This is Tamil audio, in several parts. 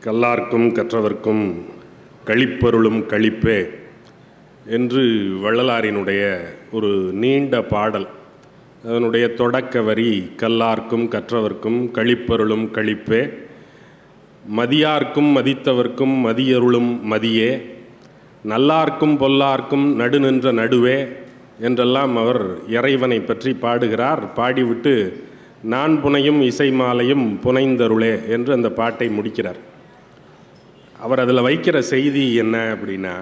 கல்லார்க்கும் கற்றவர்க்கும் களிப்பொருளும் களிப்பே என்று வள்ளலாரினுடைய ஒரு நீண்ட பாடல். அதனுடைய தொடக்க வரி கல்லார்க்கும் கற்றவர்க்கும் களிப்பொருளும் களிப்பே, மதியார்க்கும் மதித்தவர்க்கும் மதியருளும் மதியே, நல்லார்க்கும் பொல்லார்க்கும் நடுநின்ற நடுவே என்றெல்லாம் அவர் இறைவனை பற்றி பாடுகிறார். பாடிவிட்டு நான் புனையும் இசை மாலையும் புனைந்தருளே என்று அந்த பாட்டை முடிக்கிறார். அவர் அதில் வைக்கிற செய்தி என்ன அப்படின்னா,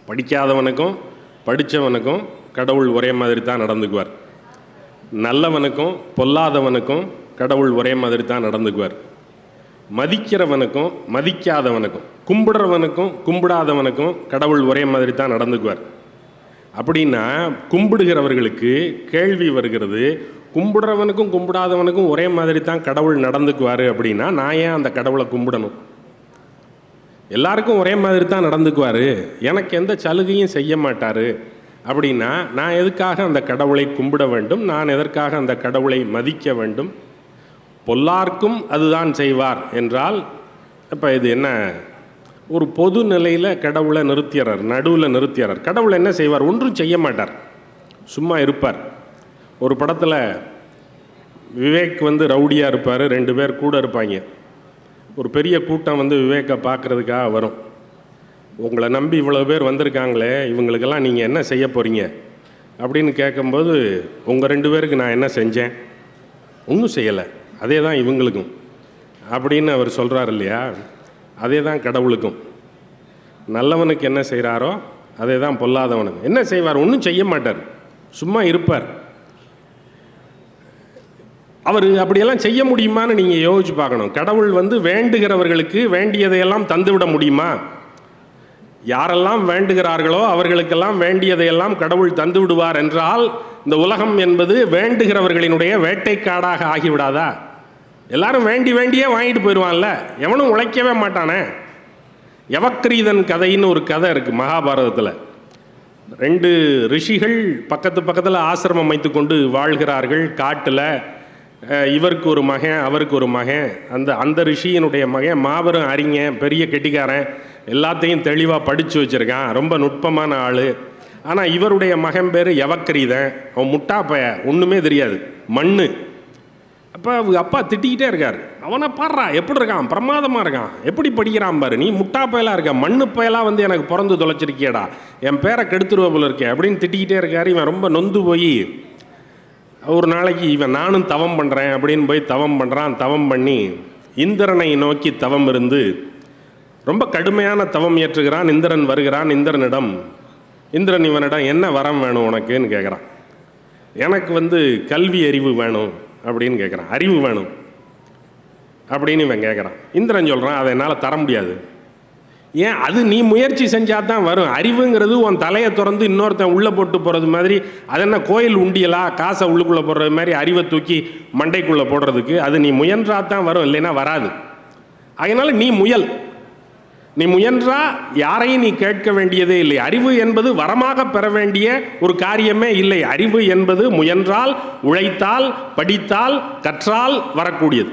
படிக்காதவனுக்கும் படித்தவனுக்கும் கடவுள் ஒரே மாதிரி தான் நடந்துக்குவார். நல்லவனுக்கும் பொல்லாதவனுக்கும் கடவுள் ஒரே மாதிரி தான் நடந்துக்குவார். மதிக்கிறவனுக்கும் மதிக்காதவனுக்கும், கும்பிடுறவனுக்கும் கும்பிடாதவனுக்கும் கடவுள் ஒரே மாதிரி தான் நடந்துக்குவார். அப்படின்னா கும்பிடுகிறவர்களுக்கு கேள்வி வருகிறது, கும்பிடுறவனுக்கும் கும்பிடாதவனுக்கும் ஒரே மாதிரி தான் கடவுள் நடந்துக்குவார் அப்படின்னா நான் ஏன் அந்த கடவுளை கும்பிடணும்? எல்லாருக்கும் ஒரே மாதிரி தான் நடந்துக்குவார், எனக்கு எந்த சலுகையும் செய்ய மாட்டார் அப்படின்னா நான் எதுக்காக அந்த கடவுளை கும்பிட வேண்டும்? நான் எதற்காக அந்த கடவுளை மதிக்க வேண்டும்? பொல்லார்க்கும் அதுதான் செய்வார் என்றால் இப்போ இது என்ன? ஒரு பொது நிலையில் கடவுளை நிறுத்திடுறார், நடுவில் நிறுத்திடுறார். கடவுள் என்ன செய்வார்? ஒன்றும் செய்ய மாட்டார், சும்மா இருப்பார். ஒரு படத்தில் விவேக் ரவுடியாக இருப்பார், 2 பேர் கூட இருப்பாங்க. ஒரு பெரிய கூட்டம் விவேக்கை பார்க்குறதுக்காக வரும். உங்களை நம்பி இவ்வளோ பேர் வந்திருக்காங்களே, இவங்களுக்கெல்லாம் நீங்கள் என்ன செய்ய போகிறீங்க அப்படின்னு கேட்கும்போது, உங்கள் 2 பேருக்கு நான் என்ன செஞ்சேன்? ஒன்றும் செய்யலை, அதே தான் இவங்களுக்கும் அப்படின்னு அவர் சொல்கிறார் இல்லையா? அதே தான் கடவுளுக்கும். நல்லவனுக்கு என்ன செய்கிறாரோ அதே தான் பொல்லாதவனுக்கு. என்ன செய்வார்? ஒன்றும் செய்ய மாட்டார், சும்மா இருப்பார். அவர் அப்படியெல்லாம் செய்ய முடியுமான்னு நீங்கள் யோசிச்சு பார்க்கணும். கடவுள் வேண்டுகிறவர்களுக்கு வேண்டியதையெல்லாம் தந்துவிட முடியுமா? யாரெல்லாம் வேண்டுகிறார்களோ அவர்களுக்கெல்லாம் வேண்டியதையெல்லாம் கடவுள் தந்து விடுவார் என்றால் இந்த உலகம் என்பது வேண்டுகிறவர்களினுடைய வேட்டைக்காடாக ஆகிவிடாதா? எல்லாரும் வேண்டியே வாங்கிட்டு போயிடுவான்ல, எவனும் உழைக்கவே மாட்டானே. யவக்கிரீதன் கதைன்னு ஒரு கதை இருக்குது மகாபாரதத்தில். 2 ரிஷிகள் பக்கத்தில் ஆசிரமம் அமைத்து கொண்டு வாழ்கிறார்கள் காட்டில். இவருக்கு ஒரு மகன், அவருக்கு ஒரு மகன். அந்த ரிஷியினுடைய மகன் மாபெரும் அறிஞன், பெரிய கெட்டிக்காரன், எல்லாத்தையும் தெளிவாக படித்து வச்சுருக்கான், ரொம்ப நுட்பமான ஆள். ஆனால் இவருடைய மகன் பேர் யவக்கிரீதன். அவன் முட்டாப்பைய, ஒன்றுமே தெரியாது, மண்ணு. அப்போ அவங்க அப்பா திட்டிக்கிட்டே இருக்கார், அவனை பாடுறா எப்படி இருக்கான், பிரமாதமாக இருக்கான், எப்படி படிக்கிறான் பாரு, நீ முட்டாப்பையெல்லாம் இருக்க, மண்ணு பயலாக எனக்கு பிறந்து தொலைச்சிருக்கியடா, என் பேரை கெடுத்துருவ போல இருக்கே அப்படின்னு திட்டிக்கிட்டே இருக்கார். இவன் ரொம்ப நொந்து போய் ஒரு நாளைக்கு இவன் நானும் தவம் பண்ணுறேன் அப்படின்னு போய் தவம் பண்ணுறான். தவம் பண்ணி இந்திரனை நோக்கி தவம் இருந்து ரொம்ப கடுமையான தவம் ஏற்றுகிறான். இந்திரன் வருகிறான். இந்திரன் இவனிடம் என்ன வரம் வேணும் உனக்குன்னு கேட்குறான். எனக்கு கல்வி அறிவு வேணும் அப்படின்னு கேட்குறான். அறிவு வேணும் அப்படின்னு இவன் கேட்குறான். இந்திரன் சொல்கிறான், அதை என்னால் தர முடியாது. ஏன்? அது நீ முயற்சி செஞ்சால் தான் வரும். அறிவுங்கிறது உன் தலையை திறந்து இன்னொருத்தன் உள்ளே போட்டு போகிறது மாதிரி. அது என்ன கோயில் உண்டியலா, காசை உள்ளுக்குள்ளே போடுறது மாதிரி அறிவை தூக்கி மண்டைக்குள்ளே போடுறதுக்கு? அது நீ முயன்றால் தான் வரும், இல்லைன்னா வராது. அதனால் நீ முயன்றா யாரையும் நீ கேட்க வேண்டியதே இல்லை. அறிவு என்பது வரமாக பெற வேண்டிய ஒரு காரியமே இல்லை. அறிவு என்பது முயன்றால், உழைத்தால், படித்தால், கற்றால் வரக்கூடியது.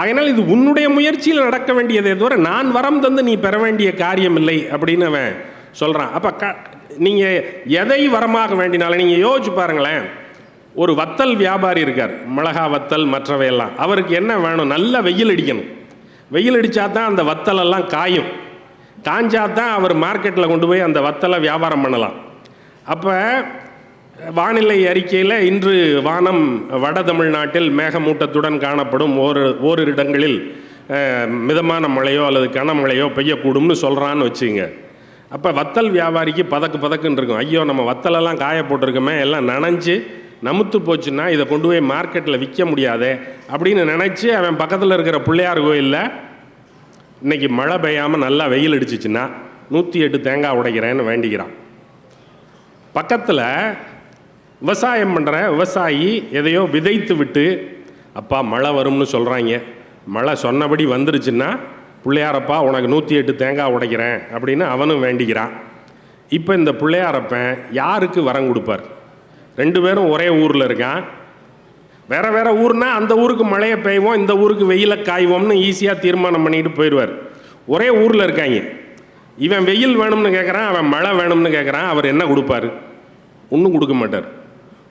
அதனால் இது உன்னுடைய முயற்சியில் நடக்க வேண்டியதே தவிர நான் வரம் தந்து நீ பெற வேண்டிய காரியம் இல்லை அப்படின்னு அவன் சொல்கிறான். அப்போ நீங்கள் எதை வரமாக வேண்டினாலும் நீங்கள் யோசிச்சு பாருங்களேன். ஒரு வத்தல் வியாபாரி இருக்கார், மிளகா வத்தல் மற்றவையெல்லாம். அவருக்கு என்ன வேணும்? நல்ல வெயில் அடிக்கணும். வெயில் அடித்தா தான் அந்த வத்தலெல்லாம் காயும். காஞ்சா தான் அவர் மார்க்கெட்டில் கொண்டு போய் அந்த வத்தலை வியாபாரம் பண்ணலாம். அப்போ வானிலை அறிக்கையில் இன்று வானம் வட தமிழ்நாட்டில் மேகமூட்டத்துடன் காணப்படும், ஓரிரு இடங்களில் மிதமான மழையோ அல்லது கனமழையோ பெய்யக்கூடும்னு சொல்கிறான்னு வச்சுங்க. அப்போ வத்தல் வியாபாரிக்கு பதக்குன்னு இருக்கும். ஐயோ, நம்ம வத்தலெல்லாம் காய போட்டிருக்கோமே, எல்லாம் நனைஞ்சு நமுத்து போச்சுன்னா இதை கொண்டு போய் மார்க்கெட்டில் விற்க முடியாதே அப்படின்னு நினச்சி அவன் பக்கத்தில் இருக்கிற பிள்ளையார் கோயிலில் இன்றைக்கி மழை பெய்யாமல் நல்லா வெயில் அடிச்சிச்சின்னா 108 தேங்காய் உடைக்கிறேன்னு வேண்டிக்கிறான். பக்கத்தில் விவசாயம் பண்ணுற விவசாயி எதையோ விதைத்து விட்டு, அப்பா மழை வரும்னு சொல்கிறாங்க, மழை சொன்னபடி வந்துருச்சுன்னா பிள்ளையாரப்பா உனக்கு 108 தேங்காய் உடைக்கிறேன் அப்படின்னு அவனும் வேண்டிக்கிறான். இப்போ இந்த பிள்ளையாரப்பன் யாருக்கு வரம் கொடுப்பார்? 2 பேரும் ஒரே ஊரில் இருக்கான். வேறு வேறு ஊர்னா அந்த ஊருக்கு மழையை பெய்வோம், இந்த ஊருக்கு வெயிலை காய்வோம்னு ஈஸியாக தீர்மானம் பண்ணிட்டு போயிடுவார். ஒரே ஊரில் இருக்காங்க, இவன் வெயில் வேணும்னு கேட்குறான், அவன் மழை வேணும்னு கேட்குறான். அவர் என்ன கொடுப்பார்? ஒன்றும் கொடுக்க மாட்டார்,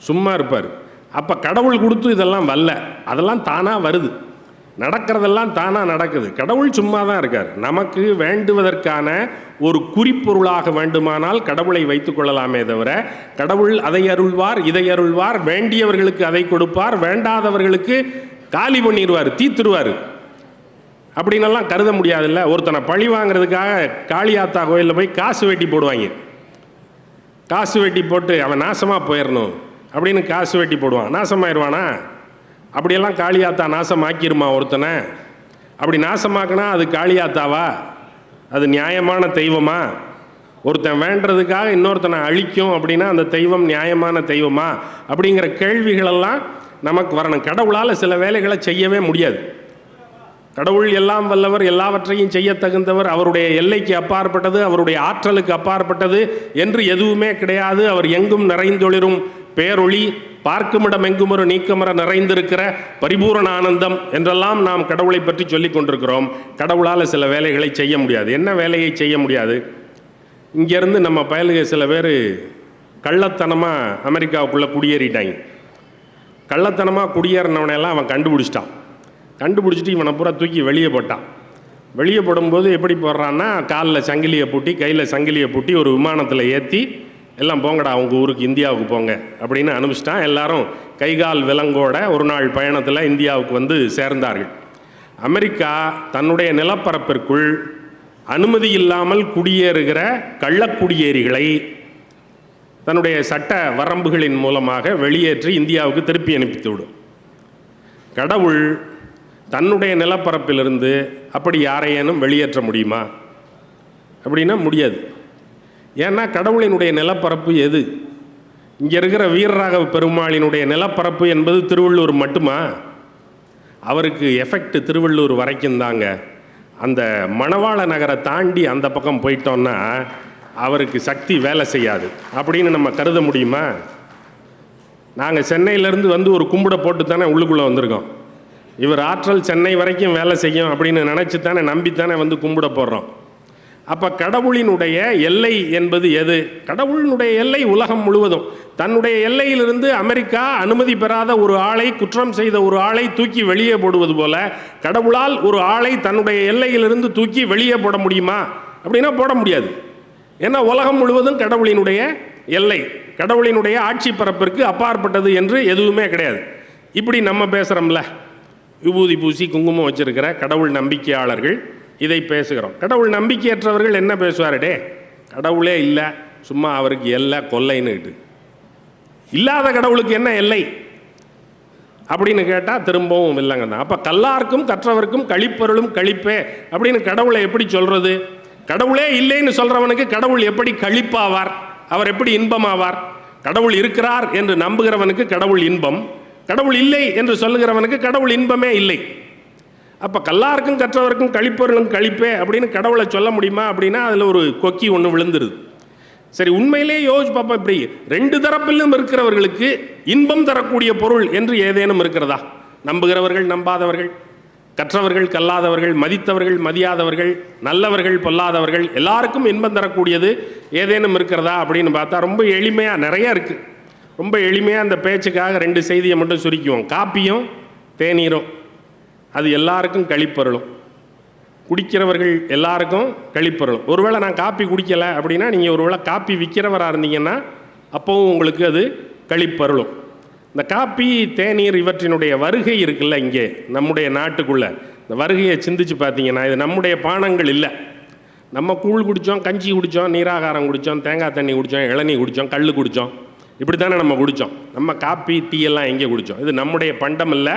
சும்மா இருப்பார். அப்போ கடவுள் கொடுத்து இதெல்லாம் வரல, அதெல்லாம் தானாக வருது, நடக்கிறதெல்லாம் தானாக நடக்குது. கடவுள் சும்மா தான் இருக்கார். நமக்கு வேண்டுவதற்கான ஒரு குறிப்பொருளாக வேண்டுமானால் கடவுளை வைத்து கொள்ளலாமே தவிர, கடவுள் அதை அருள்வார் இதை அருள்வார், வேண்டியவர்களுக்கு அதை கொடுப்பார், வேண்டாதவர்களுக்கு காலி பண்ணிடுவார், தீத்துருவார் அப்படின்னெல்லாம் கருத முடியாதுல்ல. ஒருத்தனை பழி வாங்கிறதுக்காக காளியாத்தா கோயிலில் போய் காசு வெட்டி போடுவாங்க. காசு வெட்டி போட்டு அவன் நாசமாக போயிடணும் அப்படின்னு காசு வெட்டி போடுவான். நாசமாயிடுவானா? அப்படியெல்லாம் காளியாத்தா நாசமாக்கிருமா ஒருத்தனை? அப்படி நாசமாக்கினா அது காளியாத்தாவா? அது நியாயமான தெய்வமா? ஒருத்தன் வேண்டதுக்காக இன்னொருத்தனை அழிக்கும் அப்படின்னா அந்த தெய்வம் நியாயமான தெய்வமா? அப்படிங்கிற கேள்விகளெல்லாம் நமக்கு வரணும். கடவுளால் சில வேலைகளை செய்யவே முடியாது. கடவுள் எல்லாம் வல்லவர், எல்லாவற்றையும் செய்ய தகுந்தவர், அவருடைய எல்லைக்கு அப்பாற்பட்டது, அவருடைய ஆற்றலுக்கு அப்பாற்பட்டது என்று எதுவுமே கிடையாது. அவர் எங்கும் நிறைந்தொளிரும் பேரொளி, பார்க்குமிடம் எங்கும் ஒரு நீக்கமர நிறைந்திருக்கிற பரிபூரண ஆனந்தம் என்றெல்லாம் நாம் கடவுளை பற்றி சொல்லி கொண்டிருக்கிறோம். கடவுளால் சில வேலைகளை செய்ய முடியாது. என்ன வேலையை செய்ய முடியாது? இங்கேருந்து நம்ம பயலுக சில பேர் கள்ளத்தனமாக அமெரிக்காவுக்குள்ளே குடியேறிட்டாங்க. கள்ளத்தனமாக குடியேறினவனையெல்லாம் அவன் கண்டுபிடிச்சிட்டு இவனை பூரா தூக்கி வெளியே போட்டான். வெளியே போடும்போது எப்படி போடுறான்னா, காலில் சங்கிலியை பூட்டி கையில் சங்கிலியை பூட்டி ஒரு விமானத்தில் ஏற்றி எல்லாம் போங்கடா அவங்க ஊருக்கு, இந்தியாவுக்கு போங்க அப்படின்னு அனுப்பிச்சிட்டான். எல்லாரும் கைகால் விலங்கோட ஒரு நாள் பயணத்தில் இந்தியாவுக்கு வந்து சேர்ந்தார்கள். அமெரிக்கா தன்னுடைய நிலப்பரப்பிற்குள் அனுமதி இல்லாமல் குடியேறுகிற கள்ளக்குடியேறிகளை தன்னுடைய சட்ட வரம்புகளின் மூலமாக வெளியேற்றி இந்தியாவுக்கு திருப்பி அனுப்பித்துவிடும். கடவுள் தன்னுடைய நிலப்பரப்பிலிருந்து அப்படி யாரையேனும் வெளியேற்ற முடியுமா? அப்படின்னா முடியாது. ஏன்னா கடவுளினுடைய நிலப்பரப்பு எது? இங்கே இருக்கிற வீரராகவ பெருமாளினுடைய நிலப்பரப்பு என்பது திருவள்ளூர் மட்டுமா? அவருக்கு எஃபெக்ட் திருவள்ளூர் வரைக்கும் தாங்க. அந்த மணவாள நகரை தாண்டி அந்த பக்கம் போயிட்டோன்னா அவருக்கு சக்தி வேலை செய்யாது அப்படின்னு நம்ம கருத முடியுமா? நாங்கள் சென்னையிலேருந்து வந்து ஒரு கும்பிட போட்டு தானே உள்ளுக்குள்ளே வந்திருக்கோம். இவர் ஆற்றல் சென்னை வரைக்கும் வேலை செய்யும் அப்படின்னு நினச்சி தானே, நம்பித்தானே வந்து கும்பிட போடுறோம். அப்போ கடவுளினுடைய எல்லை என்பது எது? கடவுளினுடைய எல்லை உலகம் முழுவதும். தன்னுடைய எல்லையிலிருந்து அமெரிக்கா அனுமதி பெறாத ஒரு ஆளை, குற்றம் செய்த ஒரு ஆளை தூக்கி வெளியே போடுவது போல கடவுளால் ஒரு ஆளை தன்னுடைய எல்லையிலிருந்து தூக்கி வெளியே போட முடியுமா? அப்படின்னா போட முடியாது. ஏன்னா உலகம் முழுவதும் கடவுளினுடைய எல்லை, கடவுளினுடைய ஆட்சி பரப்பிற்கு அப்பாற்பட்டது என்று எதுவுமே கிடையாது. இப்படி நம்ம பேசுகிறோம்ல, விபூதி பூசி குங்குமம் வச்சிருக்கிற கடவுள் நம்பிக்கையாளர்கள் இதை பேசுகிறோம். கடவுள் நம்பிக்கையற்றவர்கள் என்ன பேசுவார்டே, கடவுளே இல்லை, சும்மா அவருக்கு எல்லை கொல்லைன்னுக்கிட்டு. இல்லாத கடவுளுக்கு என்ன எல்லை அப்படின்னு கேட்டால் திரும்பவும் இல்லைங்க தான். அப்போ கல்லார்க்கும் கற்றவர்க்கும் கழிப்பொருளும் கழிப்பே அப்படின்னு கடவுளை எப்படி சொல்கிறது? கடவுளே இல்லைன்னு சொல்கிறவனுக்கு கடவுள் எப்படி கழிப்பாவார்? அவர் எப்படி இன்பமாவார்? கடவுள் இருக்கிறார் என்று நம்புகிறவனுக்கு கடவுள் இன்பம், கடவுள் இல்லை என்று சொல்லுகிறவனுக்கு கடவுள் இன்பமே இல்லை. அப்போ கல்லாருக்கும் கற்றவருக்கும் கழிப்பொருளும் கழிப்பே அப்படின்னு கடவுளை சொல்ல முடியுமா? அப்படின்னா அதில் ஒரு கொக்கி ஒன்று விழுந்துருது. சரி, உண்மையிலே யோசிச்சு பார்ப்போம். இப்படி ரெண்டு தரப்பிலும் இருக்கிறவர்களுக்கு இன்பம் தரக்கூடிய பொருள் என்று ஏதேனும் இருக்கிறதா? நம்புகிறவர்கள் நம்பாதவர்கள், கற்றவர்கள் கல்லாதவர்கள், மதித்தவர்கள் மதியாதவர்கள், நல்லவர்கள் பொல்லாதவர்கள், எல்லாருக்கும் இன்பம் தரக்கூடியது ஏதேனும் இருக்கிறதா அப்படின்னு பார்த்தா ரொம்ப எளிமையாக நிறைய இருக்குது. ரொம்ப எளிமையாக அந்த பேச்சுக்காக ரெண்டு செய்தியை மட்டும் சுருக்குவோம். காப்பியும் தேநீரும் அது எல்லாருக்கும் கழிப்பொருளும், குடிக்கிறவர்கள் எல்லாருக்கும் கழிப்பொருளும். ஒருவேளை நான் காப்பி குடிக்கலை அப்படின்னா, நீங்கள் ஒருவேளை காப்பி விற்கிறவராக இருந்தீங்கன்னா அப்போவும் உங்களுக்கு அது கழிப்பொருளும். இந்த காப்பி தேநீர் இவற்றினுடைய வருகை இருக்குல்ல, இங்கே நம்முடைய நாட்டுக்குள்ளே இந்த வருகையை சிந்திச்சு பார்த்தீங்கன்னா இது நம்முடைய பானங்கள் இல்லை. நம்ம கூழ் குடித்தோம், கஞ்சி குடித்தோம், நீராகாரம் குடித்தோம், தேங்காய் தண்ணி குடித்தோம், இளநீ குடித்தோம், கல் குடித்தோம், இப்படி தானே நம்ம குடித்தோம். நம்ம காப்பி டீ எல்லாம் எங்கே குடித்தோம்? இது நம்முடைய பண்டம் இல்லை,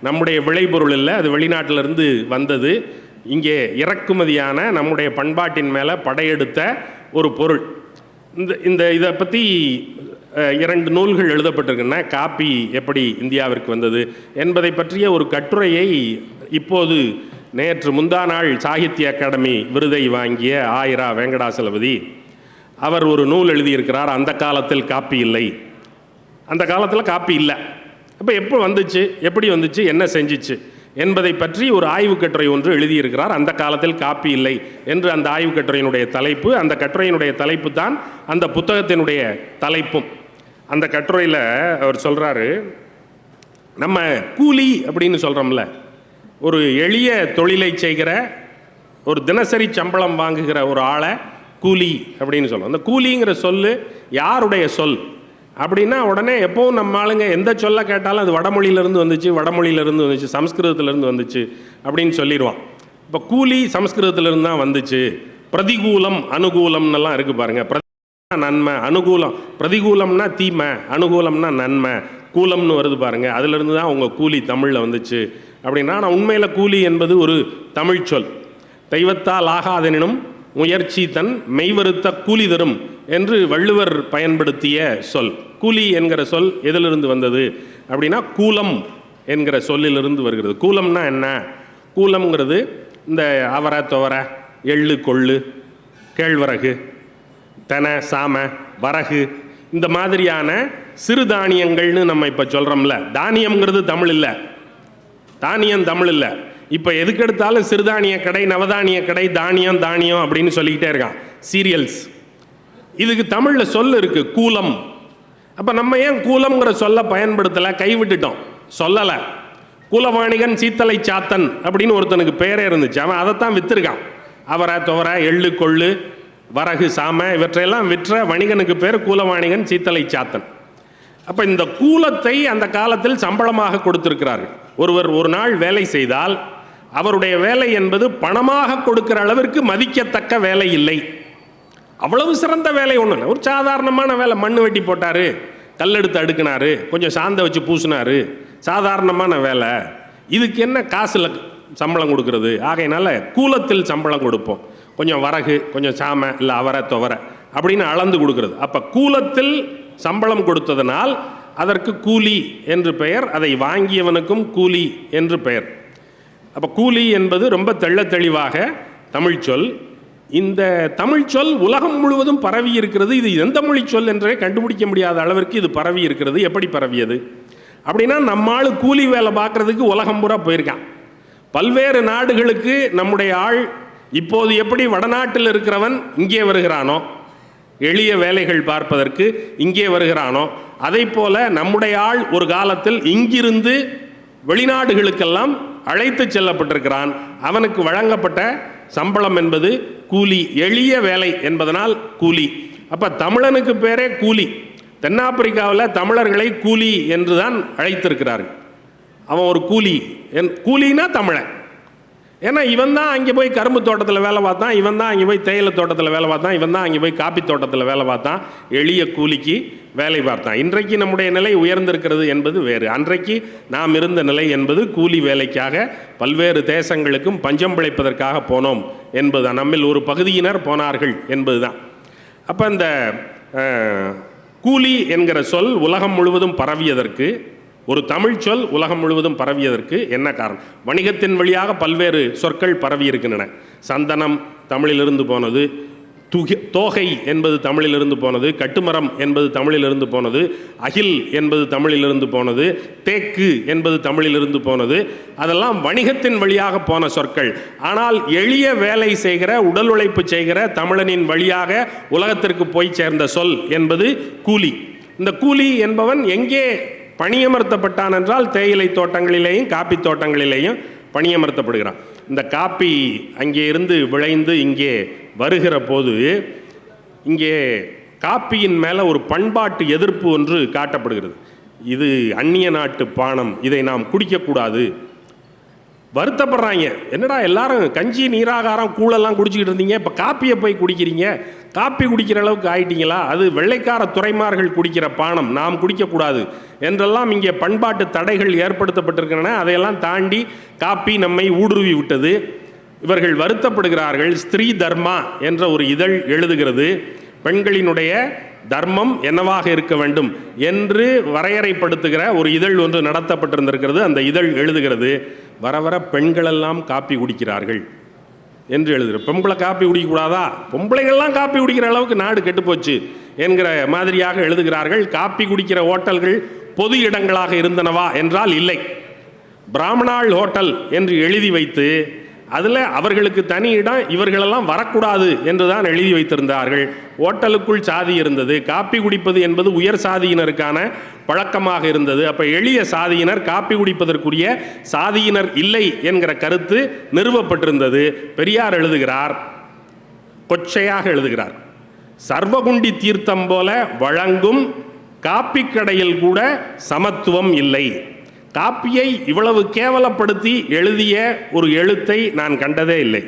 நம்முடைய விளைபொருள் இல்லை, அது வெளிநாட்டிலிருந்து வந்தது. இங்கே இறக்குமதியான நம்முடைய பண்பாட்டின் மேலே படையெடுத்த ஒரு பொருள். இதை பற்றி 2 நூல்கள் எழுதப்பட்டிருக்குன்னா, காப்பி எப்படி இந்தியாவிற்கு வந்தது என்பதை பற்றிய ஒரு கட்டுரையை இப்போது நேற்று முந்தா நாள் சாகித்ய அகாடமி விருதை வாங்கிய ஆயிரா வெங்கடாசலபதி அவர் ஒரு நூல் எழுதியிருக்கிறார். அந்த காலத்தில் காப்பி இல்லை. அந்த காலத்தில் காப்பி இல்லை. அப்போ எப்போ வந்துச்சு, எப்படி வந்துச்சு, என்ன செஞ்சிச்சு என்பதை பற்றி ஒரு ஆய்வுக் கட்டுரை ஒன்று எழுதியிருக்கிறார். அந்த காலத்தில் காப்பி இல்லை என்று அந்த ஆய்வுக் கட்டுரையினுடைய தலைப்பு. அந்த கட்டுரையினுடைய தலைப்பு தான் அந்த புத்தகத்தினுடைய தலைப்பும். அந்த கட்டுரையில் அவர் சொல்கிறாரு, நம்ம கூலி அப்படின்னு சொல்கிறோம்ல, ஒரு எளிய தொழிலை செய்கிற, ஒரு தினசரி சம்பளம் வாங்குகிற ஒரு ஆளை கூலி அப்படின்னு சொல்கிறோம். அந்த கூலிங்கிற சொல் யாருடைய சொல் அப்படின்னா, உடனே எப்போவும் நம்ம ஆளுங்க எந்த சொல்ல கேட்டாலும் அது வடமொழியிலேருந்து வந்துச்சு, வடமொழியிலேருந்து வந்துச்சு, சம்ஸ்கிருதத்திலேருந்து வந்துச்சு அப்படின்னு சொல்லிடுவான். இப்போ கூலி சம்ஸ்கிருதத்திலேருந்து தான் வந்துச்சு. பிரதிகூலம் அனுகூலம்னெல்லாம் இருக்குது பாருங்கள். நன்மை, அனுகூலம், பிரதிகூலம்னா தீமை, அனுகூலம்னா நன்மை, கூலம்னு வருது பாருங்கள், அதிலிருந்து தான் உங்கள் கூலி தமிழில் வந்துச்சு அப்படின்னா. ஆனால் உண்மையில் கூலி என்பது ஒரு தமிழ் சொல். தெய்வத்தால் ஆகாதெனினும் முயற்சி தன் மெய்வருத்த கூலி தரும் என்று வள்ளுவர் பயன்படுத்திய சொல். கூலி என்கிற சொல் எதிலிருந்து வந்தது அப்படின்னா, கூலம் என்கிற சொல்லிலிருந்து வருகிறது. கூலம்னா என்ன? கூலம்ங்கிறது இந்த அவரை, துவரை, எள்ளு, கொள்ளு, கேழ்வரகு, தெனை, சாமை, வரகு, இந்த மாதிரியான சிறுதானியங்கள்னு நம்ம இப்போ சொல்கிறோம்ல. தானியம்ங்கிறது தமிழ் இல்லை, தானியம் தமிழ் இல்லை. இப்போ எதுக்கெடுத்தாலும் சிறுதானிய கடை, நவதானிய கடை, தானியம் தானியம் அப்படின்னு சொல்லிக்கிட்டே இருக்கான், சீரியல்ஸ். இதுக்கு தமிழில் சொல் இருக்குது, கூலம். அப்போ நம்ம ஏன் கூலம்ங்கிற சொல்ல பயன்படுத்தலை, கைவிட்டுட்டோம், சொல்லலை. கூலவாணிகன் சீத்தலை சாத்தன் அப்படின்னு ஒருத்தனுக்கு பேரே இருந்துச்சு, அவன் அதைத்தான் விற்றுருக்கான். அவரை, துவரை, எள்ளு, கொள்ளு, வரகு, சாமை இவற்றையெல்லாம் விற்ற வணிகனுக்கு பேர் கூலவாணிகன் சீத்தலை சாத்தன். அப்போ இந்த கூலத்தை அந்த காலத்தில் சம்பளமாக கொடுத்திருக்கிறார்கள். ஒருவர் ஒரு நாள் வேலை செய்தால் அவருடைய வேலை என்பது பணமாக கொடுக்கிற அளவிற்கு மதிக்கத்தக்க வேலை இல்லை. அவ்வளவு சிறந்த வேலை ஒன்று இல்லை, ஒரு சாதாரணமான வேலை. மண் வெட்டி போட்டார், கல்லெடுத்து அடுக்கினார், கொஞ்சம் சாந்த வச்சு பூசினார், சாதாரணமான வேலை. இதுக்கு என்ன காசில் சம்பளம் கொடுக்கறது? ஆகையினால கூலத்தில் சம்பளம் கொடுப்போம். கொஞ்சம் வரகு, கொஞ்சம் சாமை, இல்லை அவரை, துவரை அப்படின்னு அளந்து கொடுக்கறது. அப்போ கூலத்தில் சம்பளம் கொடுத்ததனால் அதற்கு கூலி என்று பெயர். அதை வாங்கியவனுக்கும் கூலி என்று பெயர். அப்போ கூலி என்பது ரொம்ப தெள்ளத்தெளிவாக தமிழ் சொல். இந்த தமிழ் சொல் உலகம் முழுவதும் பரவி இருக்கிறது. இது எந்த மொழி சொல் என்றே கண்டுபிடிக்க முடியாத அளவிற்கு இது பரவி இருக்கிறது. எப்படி பரவியது அப்படின்னா, நம்மால் கூலி வேலை பார்க்குறதுக்கு உலகம் பூரா போயிருக்கான். பல்வேறு நாடுகளுக்கு நம்முடைய ஆள் இப்போது எப்படி வடநாட்டில் இருக்கிறவன் இங்கே வருகிறானோ, எளிய வேலைகள் பார்ப்பதற்கு இங்கே வருகிறானோ, அதை போல நம்முடைய ஆள் ஒரு காலத்தில் இங்கிருந்து வெளிநாடுகளுக்கெல்லாம் அழைத்து செல்லப்பட்டிருக்கிறான். அவனுக்கு வழங்கப்பட்ட சம்பளம் என்பது கூலி, எளிய வேலை என்பதனால் கூலி. அப்போ தமிழனுக்கு பேரே கூலி. தென்னாப்பிரிக்காவில் தமிழர்களை கூலி என்று தான் அழைத்திருக்கிறார்கள். அவன் ஒரு கூலி, கூலினா தமிழன். ஏன்னா இவன் தான் அங்கே போய் கரும்பு தோட்டத்தில் வேலை பார்த்தான், இவன் தான் அங்கே போய் தேயிலை தோட்டத்தில் வேலை பார்த்தான், இவன் தான் அங்கே போய் காப்பி தோட்டத்தில் வேலை பார்த்தான், எளிய கூலிக்கு வேலை பார்த்தான். இன்றைக்கு நம்முடைய நிலை உயர்ந்திருக்கிறது என்பது வேறு. அன்றைக்கு நாம் இருந்த நிலை என்பது கூலி வேலைக்காக பல்வேறு தேசங்களுக்கும் பஞ்சம் பிழைப்பதற்காக போனோம் என்பதுதான். நம்மில் ஒரு பகுதியினர் போனார்கள் என்பதுதான். அப்போ இந்த கூலி என்கிற சொல் உலகம் முழுவதும் பரவியதற்கு, ஒரு தமிழ் சொல் உலகம் முழுவதும் பரவியதற்கு என்ன காரணம்? வணிகத்தின் வழியாக பல்வேறு சொற்கள் பரவி இருக்கின்றன. சந்தனம் தமிழிலிருந்து போனது, தோகை என்பது தமிழிலிருந்து போனது, கட்டுமரம் என்பது தமிழிலிருந்து போனது, அகில் என்பது தமிழிலிருந்து போனது, தேக்கு என்பது தமிழிலிருந்து போனது. அதெல்லாம் வணிகத்தின் வழியாக போன சொற்கள். ஆனால் எளிய வேலை செய்கிற, உடல் உழைப்பு செய்கிற தமிழனின் வழியாக உலகத்திற்கு போய் சேர்ந்த சொல் என்பது கூலி. இந்த கூலி என்பவன் எங்கே பணியமர்த்தப்பட்டான் என்றால் தேயிலை தோட்டங்களிலேயும் காப்பி தோட்டங்களிலேயும் பணியமர்த்தப்படுகிறான். இந்த காப்பி அங்கே இருந்து விளைந்து இங்கே வருகிற போது இங்கே காப்பியின் மேலே ஒரு பண்பாட்டு எதிர்ப்பு ஒன்று காட்டப்படுகிறது. இது அந்நிய நாட்டு பானம், இதை நாம் குடிக்கக்கூடாது. வருத்தப்படுறாங்க. என்னடா எல்லாரும் கஞ்சி, நீராகாரம், கூழெல்லாம் குடிச்சிக்கிட்டு இருந்தீங்க, இப்போ காப்பியை போய் குடிக்கிறீங்க, காப்பி குடிக்கிற அளவுக்கு ஆயிட்டீங்களா? அது வெள்ளைக்கார துறைமார்கள் குடிக்கிற பானம், நாம் குடிக்கக்கூடாது என்றெல்லாம் இங்கே பண்பாட்டு தடைகள் ஏற்படுத்தப்பட்டிருக்கின்றன. அதையெல்லாம் தாண்டி காப்பி நம்மை ஊடுருவி விட்டது. இவர்கள் வருத்தப்படுகிறார்கள். ஸ்திரீ தர்மா என்ற ஒரு இதழ் எழுதுகிறது, பெண்களினுடைய தர்மம் என்னவாக இருக்க வேண்டும் என்று வரையறைப்படுத்துகிற ஒரு இதழ் ஒன்று நடத்தப்பட்டிருந்திருக்கிறது. அந்த இதழ் எழுதுகிறது, வர வர பெண்களெல்லாம் காப்பி குடிக்கிறார்கள் என்று எழுதுகிறது. பொம்பளை காப்பி குடிக்கக்கூடாதா? பொம்பளைகள்லாம் காப்பி குடிக்கிற அளவுக்கு நாடு கெட்டுப்போச்சு என்கிற மாதிரியாக எழுதுகிறார்கள். காப்பி குடிக்கிற ஹோட்டல்கள் பொது இடங்களாக இருந்தனவா என்றால் இல்லை. பிராமணாள் ஹோட்டல் என்று எழுதி வைத்து அதில் அவர்களுக்கு தனி இடம், இவர்களெல்லாம் வரக்கூடாது என்று தான் எழுதி வைத்திருந்தார்கள். ஹோட்டலுக்குள் சாதி இருந்தது. காப்பி குடிப்பது என்பது உயர் சாதியினருக்கான பழக்கமாக இருந்தது. அப்போ எளிய சாதியினர் காப்பி குடிப்பதற்குரிய சாதியினர் இல்லை என்கிற கருத்து நிறுவப்பட்டிருந்தது. பெரியார் எழுதுகிறார், கொச்சையாக எழுதுகிறார், சர்வகுண்டி தீர்த்தம் போல வழங்கும் காப்பி கடையில் கூட சமத்துவம் இல்லை. காப்பியை இவ்வளவு கேவலப்படுத்தி எழுதிய ஒரு எழுத்தை நான் கண்டதே இல்லை.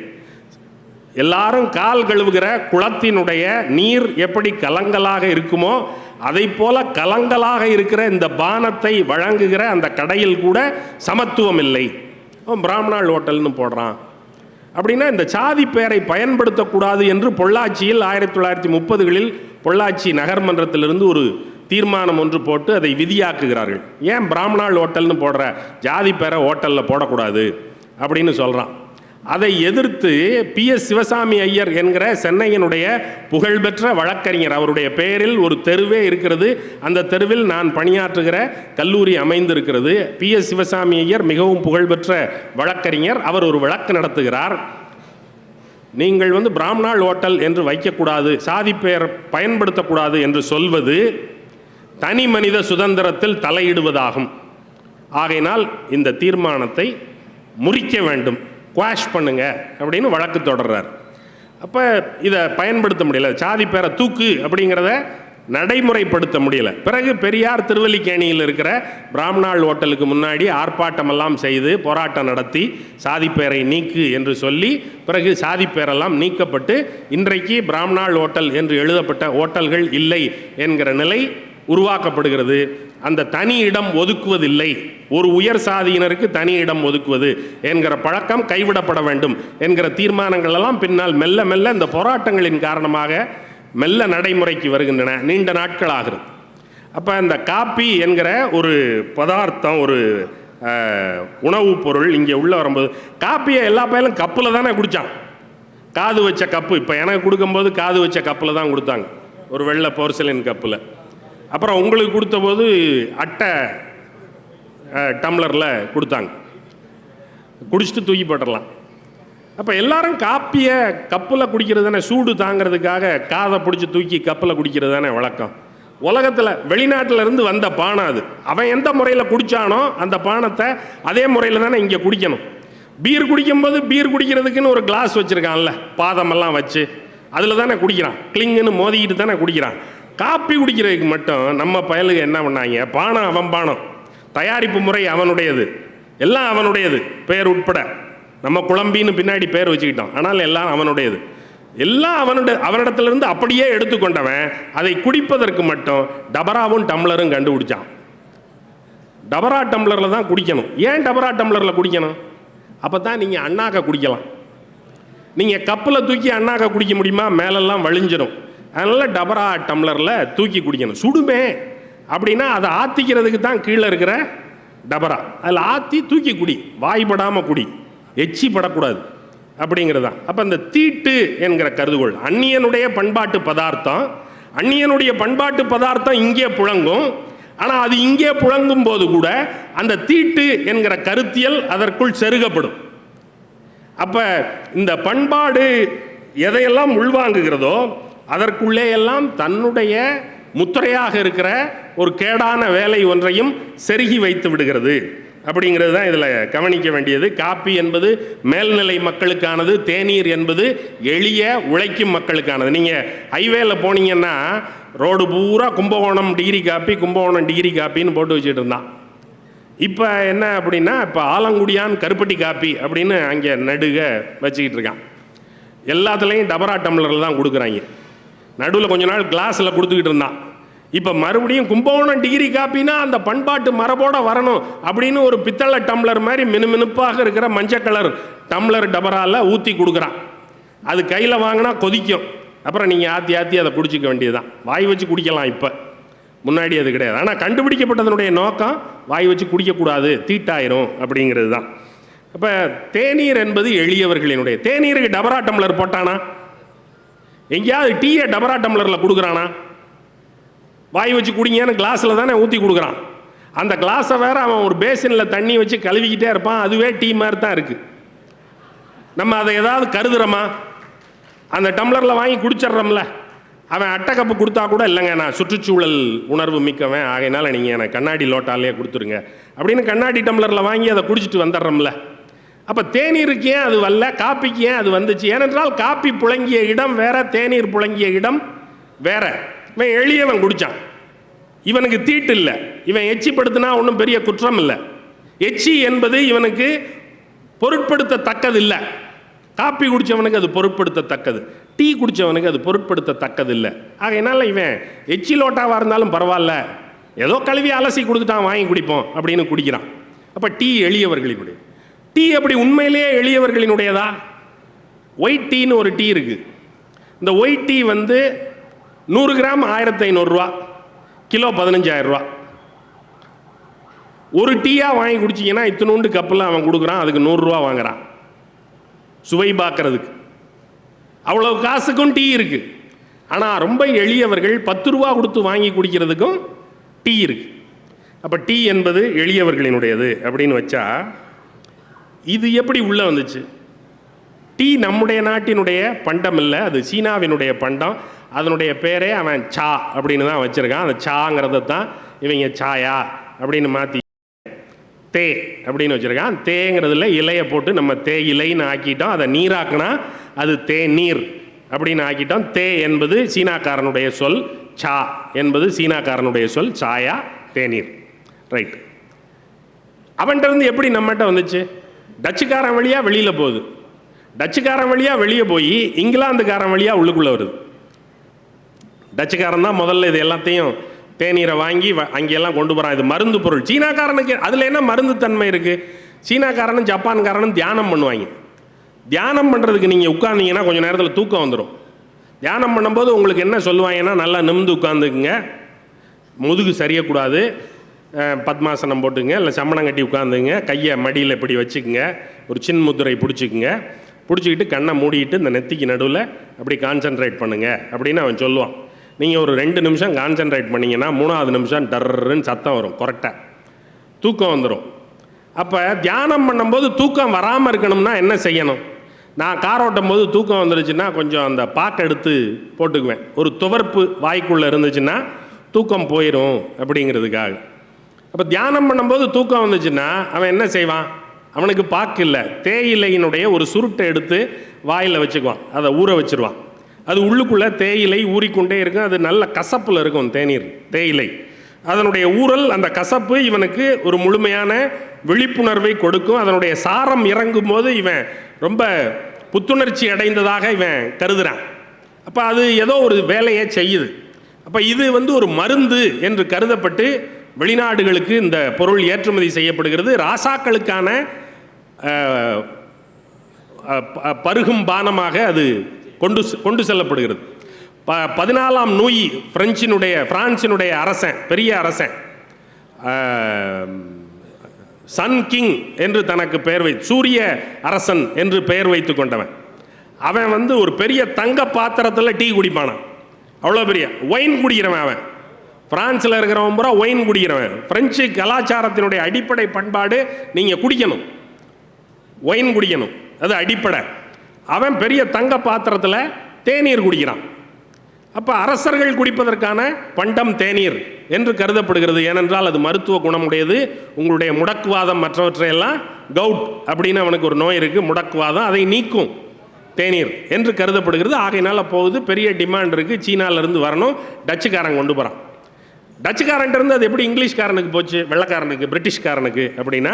எல்லாரும் கால் கழுவுகிற குளத்தினுடைய நீர் எப்படி கலங்கலாக இருக்குமோ அதை போல கலங்கலாக இருக்கிற இந்த பானத்தை வழங்குகிற அந்த கடையில் கூட சமத்துவம் இல்லை. பிராமணாள் ஹோட்டல்னு போடுறான். அப்படின்னா இந்த சாதி பெயரை பயன்படுத்தக்கூடாது என்று பொள்ளாச்சியில் 1930களில் பொள்ளாச்சி நகர்மன்றத்திலிருந்து ஒரு தீர்மானம் ஒன்று போட்டு அதை விதியாக்குகிறார்கள். ஏன் பிராமணாள் ஹோட்டல்னு போடுற, ஜாதி பேரை ஹோட்டலில் போடக்கூடாது அப்படின்னு சொல்கிறான். அதை எதிர்த்து PS சிவசாமி ஐயர் என்கிற சென்னையினுடைய புகழ்பெற்ற வழக்கறிஞர், அவருடைய பெயரில் ஒரு தெருவே இருக்கிறது, அந்த தெருவில் நான் பணியாற்றுகிற கல்லூரி அமைந்திருக்கிறது. PS சிவசாமி ஐயர் மிகவும் புகழ்பெற்ற வழக்கறிஞர். அவர் ஒரு வழக்கு நடத்துகிறார். நீங்கள் பிராமணாள் ஹோட்டல் என்று வைக்கக்கூடாது, சாதி பெயர் பயன்படுத்தக்கூடாது என்று சொல்வது தனி மனித சுதந்திரத்தில் தலையிடுவதாகும். ஆகையினால் இந்த தீர்மானத்தை முறிக்க வேண்டும், குவாஷ் பண்ணுங்க அப்படின்னு வழக்கு தொடர்றார். அப்போ இதை பயன்படுத்த முடியல, சாதி பேரை தூக்கு அப்படிங்கிறத நடைமுறைப்படுத்த முடியல. பிறகு பெரியார் திருவல்லிக்கேணியில் இருக்கிற பிராமணாள் ஹோட்டலுக்கு முன்னாடி ஆர்ப்பாட்டமெல்லாம் செய்து போராட்டம் நடத்தி சாதி பெயரை நீக்கு என்று சொல்லி பிறகு சாதி பெயரெல்லாம் நீக்கப்பட்டு இன்றைக்கு பிராமணாள் ஹோட்டல் என்று எழுதப்பட்ட ஹோட்டல்கள் இல்லை என்கிற நிலை உருவாக்கப்படுகிறது. அந்த தனி இடம் ஒதுக்குவதில்லை, ஒரு உயர் சாதியினருக்கு தனி இடம் ஒதுக்குவது என்கிற பழக்கம் கைவிடப்பட வேண்டும் என்கிற தீர்மானங்கள் எல்லாம் பின்னால் மெல்ல மெல்ல இந்த போராட்டங்களின் காரணமாக மெல்ல நடைமுறைக்கு வருகின்றன. நீண்ட நாட்கள் ஆகிறது. அப்போ இந்த காப்பி என்கிற ஒரு பதார்த்தம், ஒரு உணவுப் பொருள் இங்கே உள்ளே வரும்போது, காப்பியை எல்லா பையலும் கப்பில் தானே குடித்தான். காது வச்ச கப்பு, இப்போ எனக்கு கொடுக்கும்போது காது வச்ச கப்பில் தான் கொடுத்தாங்க, ஒரு வெள்ளை போர்சலின் கப்பில். அப்புறம் உங்களுக்கு கொடுத்த போது அட்டை டம்ளரில் கொடுத்தாங்க, குடிச்சிட்டு தூக்கி போட்டுடலாம். அப்போ எல்லாரும் காப்பியை கப்பில் குடிக்கிறது தானே, சூடு தாங்கிறதுக்காக காதை பிடிச்சி தூக்கி கப்பில் குடிக்கிறது தானே வழக்கம். உலகத்தில் வெளிநாட்டில் இருந்து வந்த பானம் அது. அவன் எந்த முறையில் குடித்தானோ அந்த பானத்தை அதே முறையில் தானே இங்கே குடிக்கணும். பீர் குடிக்கும்போது பீர் குடிக்கிறதுக்குன்னு ஒரு கிளாஸ் வச்சுருக்கான்ல, பாதமெல்லாம் வச்சு அதில் தானே குடிக்கிறான், கிளிங்குன்னு மோதிக்கிட்டு தானே குடிக்கிறான். காப்பி குடிக்கிறதுக்கு மட்டும் நம்ம பயலுக்கு என்ன பண்ணாங்க, பானம் அவன் பானம், தயாரிப்பு முறை அவனுடையது, எல்லாம் அவனுடையது, பேர் உட்பட. நம்ம குழம்பின்னு பின்னாடி பேர் வச்சுக்கிட்டோம், ஆனால் எல்லாம் அவனுடையது, எல்லாம் அவனிடத்திலிருந்து அப்படியே எடுத்துக்கொண்டவன் அதை குடிப்பதற்கு மட்டும் டபராவும் டம்ளரும் கண்டுபிடிச்சான். டபரா டம்ளரில் தான் குடிக்கணும். ஏன் டபரா டம்ளரில் குடிக்கணும்? அப்போ தான் நீங்கள் அண்ணாக்க குடிக்கலாம். நீங்கள் கப்பில் தூக்கி அண்ணாக்க குடிக்க முடியுமா? மேலெல்லாம் வழிஞ்சிடும். அதனால் டபரா டம்ளரில் தூக்கி குடிக்கணும். சுடுமே அப்படின்னா அதை ஆற்றிக்கிறதுக்கு தான் கீழே இருக்கிற டபரா, அதில் ஆற்றி தூக்கி குடி, வாய்ப்படாமல் குடி, எச்சி படக்கூடாது அப்படிங்கிறது தான். அப்போ இந்த தீட்டு என்கிற கருதுகோள் அந்நியனுடைய பண்பாட்டு பதார்த்தம், அந்நியனுடைய பண்பாட்டு பதார்த்தம் இங்கே புழங்கும். ஆனால் அது இங்கே புழங்கும் போது கூட அந்த தீட்டு என்கிற கருத்தியல் அதற்குள் செருகப்படும். அப்போ இந்த பண்பாடு எதையெல்லாம் உள்வாங்குகிறதோ அதற்குள்ளே எல்லாம் தன்னுடைய முத்திரையாக இருக்கிற ஒரு கேடான வேலை ஒன்றையும் செருகி வைத்து விடுகிறது அப்படிங்கிறது தான் இதில் கவனிக்க வேண்டியது. காப்பி என்பது மேல்நிலை மக்களுக்கானது, தேநீர் என்பது எளிய உழைக்கும் மக்களுக்கானது. நீங்கள் ஹைவேல போனீங்கன்னா ரோடு பூரா Kumbakonam degree coffee, Kumbakonam degree காப்பின்னு போட்டு வச்சுட்டு இருந்தான். இப்போ என்ன அப்படின்னா, இப்போ ஆலங்குடியான் கருப்பட்டி காப்பி அப்படின்னு அங்கே நடுக வச்சுக்கிட்டு இருக்கான். எல்லாத்துலேயும் டபரா டம்ளரில் தான் கொடுக்குறாங்க. நடுவில் கொஞ்ச நாள் கிளாஸில் கொடுத்துக்கிட்டு இருந்தான். இப்போ மறுபடியும் கும்பகோணம் டிகிரி காப்பினா அந்த பண்பாட்டு மரபோட வரணும் அப்படின்னு ஒரு பித்தளை டம்ளர் மாதிரி மினுமினுப்பாக இருக்கிற மஞ்சள் கலர் டம்ளர் டபராவில் ஊற்றி கொடுக்குறான். அது கையில் வாங்கினா கொதிக்கும். அப்புறம் நீங்கள் ஆற்றி அதை குடிச்சிக்க வேண்டியதுதான். வாய் வச்சு குடிக்கலாம், இப்போ முன்னாடி அது கிடையாது. ஆனால் கண்டுபிடிக்கப்பட்டதனுடைய நோக்கம் வாய் வச்சு குடிக்கக்கூடாது, தீட்டாயிரும் அப்படிங்கிறது தான். அப்போ தேநீர் என்பது எளியவர்களினுடைய. தேநீருக்கு டபரா டம்ளர் போட்டானா? எங்கேயாவது டீயை டபரா டம்ளரில் கொடுக்குறானா? வாய் வச்சு குடிங்கன்னு கிளாஸில் தானே ஊற்றி கொடுக்குறான். அந்த கிளாஸை வேற அவன் ஒரு பேசினில் தண்ணி வச்சு கழுவிக்கிட்டே இருப்பான். அதுவே டீ மாதிரி தான் இருக்குது. நம்ம அதை ஏதாவது கருதுறோமா? அந்த டம்ளரில் வாங்கி குடிச்சிட்றோம்ல. அவன் அட்டை கப்பு கொடுத்தா கூட இல்லைங்க நான் சுற்றுச்சூழல் உணர்வு மிக்கவன், ஆகையினால நீங்கள் எனக்கு கண்ணாடி லோட்டாலே கொடுத்துருங்க அப்படின்னு கண்ணாடி டம்ளரில் வாங்கி அதை குடிச்சிட்டு வந்துடுறோம்ல. அப்போ தேநீருக்கு ஏன் அது வரல, காப்பிக்கு ஏன் அது வந்துச்சு? ஏனென்றால் காப்பி புழங்கிய இடம் வேற, தேநீர் புழங்கிய இடம் வேற. இவன் எளியவன் குடித்தான், இவனுக்கு தீட்டு இல்லை, இவன் எச்சிப்படுத்தினா ஒன்றும் பெரிய குற்றம் இல்லை. எச்சி என்பது இவனுக்கு பொருட்படுத்தத்தக்கது இல்லை. காப்பி குடித்தவனுக்கு அது பொருட்படுத்தத்தக்கது, டீ குடித்தவனுக்கு அது பொருட்படுத்தத்தக்கது இல்லை. ஆகையினால இவன் எச்சி லோட்டாவாக இருந்தாலும் பரவாயில்ல, ஏதோ கழுவி அலசி கொடுத்துட்டான் வாங்கி குடிப்போம் அப்படின்னு குடிக்கிறான். அப்போ டீ எளியவர்களினுடைய டீ. அப்படி உண்மையிலேயே எளியவர்களினுடையதா? ஒயிட் டீன்னு ஒரு டீ இருக்குது. இந்த ஒயிட் டீ வந்து 100 கிராம் 1500 ரூபா, கிலோ 15000 ரூபா. ஒரு டீயாக வாங்கி குடிச்சிங்கன்னா இத்தினூண்டு கப்பில் அவன் கொடுக்குறான், அதுக்கு 100 ரூபா வாங்குறான் சுவை பார்க்கறதுக்கு. அவ்வளவு காசுக்கும் டீ இருக்கு. ஆனால் ரொம்ப எளியவர்கள் 10 ரூபா கொடுத்து வாங்கி குடிக்கிறதுக்கும் டீ இருக்கு. அப்போ டீ என்பது எளியவர்களினுடையது அப்படின்னு வச்சா இது எப்படி உள்ளே வந்துச்சு? டீ நம்முடைய நாட்டினுடைய பண்டம் இல்லை, அது சீனாவினுடைய பண்டம். அதனுடைய பேரே அவன் சா அப்படின்னு தான் வச்சுருக்கான். அந்த சாங்கிறத தான் இவங்க சாயா அப்படின்னு மாற்றி தே அப்படின்னு வச்சுருக்கான். தேங்கிறதுல இலையை போட்டு நம்ம தே இலைன்னு ஆக்கிட்டோம். அதை நீராக்குனா அது தே நீர் அப்படின்னு ஆக்கிட்டோம். தே என்பது சீனாக்காரனுடைய சொல், சா என்பது சீனாக்காரனுடைய சொல், சாயா தேநீர். ரைட். அவன்கிட்ட இருந்து எப்படி நம்மகிட்ட வந்துச்சு? டச்சுக்காரன் வழியாக வெளியில் போகுது, டச்சுக்காரன் வழியாக வெளியே போய் இங்கிலாந்துக்காரன் வழியாக உள்ளுக்குள்ளே வருது. டச்சுக்காரன் தான் முதல்ல இது எல்லாத்தையும் தேநீரை வாங்கி அங்கெல்லாம் கொண்டு போகிறான். இது மருந்து பொருள். சீனாக்காரனுக்கு அதில் என்ன மருந்து தன்மை இருக்குது? சீனாக்காரனும் ஜப்பான்காரனும் தியானம் பண்ணுவாங்க. தியானம் பண்ணுறதுக்கு நீங்கள் உட்கார்ந்தீங்கன்னா கொஞ்சம் நேரத்தில் தூக்கம் வந்துடும். தியானம் பண்ணும்போது உங்களுக்கு என்ன சொல்லுவாங்கன்னா, நல்லா நிமிந்து உட்காந்துக்குங்க, முதுகு சரியக்கூடாது, பத்மாசனம் போட்டுங்க, இல்லை சம்மணம் கட்டி உட்காந்துங்க, கையை மடியில் இப்படி வச்சுக்குங்க, ஒரு சின் முத்திரை பிடிச்சிக்குங்க, பிடிச்சிக்கிட்டு கண்ணை மூடிட்டு இந்த நெத்திக்கு நடுவில் அப்படி கான்சன்ட்ரேட் பண்ணுங்கள் அப்படின்னு அவன் சொல்லுவான். நீங்கள் ஒரு 2 நிமிஷம் கான்சன்ட்ரேட் பண்ணிங்கன்னா 3ஆவது நிமிஷம் டர்ன்னு சத்தம் வரும், கரெக்டாக தூக்கம் வந்துடும். அப்போ தியானம் பண்ணும்போது தூக்கம் வராமல் இருக்கணும்னா என்ன செய்யணும்? நான் கார் ஓட்டும் போது தூக்கம் வந்துருச்சுன்னா கொஞ்சம் அந்த பாக்கு எடுத்து போட்டுக்குவேன். ஒரு துவர்ப்பு வாய்க்குள்ளே இருந்துச்சுன்னா தூக்கம் போயிடும் அப்படிங்கிறதுக்காக. அப்போ தியானம் பண்ணும்போது தூக்கம் வந்துச்சுன்னா அவன் என்ன செய்வான்? அவனுக்கு பாக்கு இல்லை, தேயிலையினுடைய ஒரு சுருட்டை எடுத்து வாயில் வச்சுக்குவான், அதை ஊற வச்சுருவான். அது உள்ளுக்குள்ளே தேயிலை ஊறிக்கொண்டே இருக்கும். அது நல்ல கசப்பில் இருக்கும் தேநீர், தேயிலை. அதனுடைய ஊறல், அந்த கசப்பு இவனுக்கு ஒரு முழுமையான விழிப்புணர்வை கொடுக்கும். அதனுடைய சாரம் இறங்கும் போது இவன் ரொம்ப புத்துணர்ச்சி அடைந்ததாக இவன் கருதுகிறான். அப்போ அது ஏதோ ஒரு வேலையை செய்யுது. அப்போ இது வந்து ஒரு மருந்து என்று கருதப்பட்டு வெளிநாடுகளுக்கு இந்த பொருள் ஏற்றுமதி செய்யப்படுகிறது. ராசாக்களுக்கான பருகும் பானமாக அது கொண்டு செல்லப்படுகிறது. 14ஆம் லூயி பிரான்சினுடைய அரசன், பெரிய அரசன், சன் கிங் என்று தனக்கு பெயர் சூரிய அரசன் என்று பெயர் வைத்து கொண்டவன். அவன் வந்து ஒரு பெரிய தங்க பாத்திரத்தில் டீ குடிப்பானான். அவ்வளோ பெரிய ஒயின் குடிக்கிறவன் அவன். பிரான்ஸில் இருக்கிறவன் பூரா ஒயின் குடிக்கிறவன். பிரெஞ்சு கலாச்சாரத்தினுடைய அடிப்படை பண்பாடு நீங்கள் குடிக்கணும், ஒயின் குடிக்கணும், அது அடிப்படை. அவன் பெரிய தங்க பாத்திரத்தில் தேநீர் குடிக்கிறான். அப்போ அரசர்கள் குடிப்பதற்கான பண்டம் தேநீர் என்று கருதப்படுகிறது. ஏனென்றால் அது மருத்துவ குணமுடையது. உங்களுடைய முடக்குவாதம் மற்றவற்றையெல்லாம், கவுட் அப்படின்னு அவனுக்கு ஒரு நோய் இருக்குது, முடக்குவாதம், அதை நீக்கும் தேநீர் என்று கருதப்படுகிறது. ஆகையினால போகுது, பெரிய டிமாண்ட் இருக்குது. சீனாவிலேருந்து வரணும், டச்சுக்காரன் கொண்டு போகிறான். டச்சுக்காரன்ட்டு அது எப்படி இங்கிலீஷ்காரனுக்கு போச்சு, வெள்ளைக்காரனுக்கு, பிரிட்டிஷ்காரனுக்கு அப்படின்னா,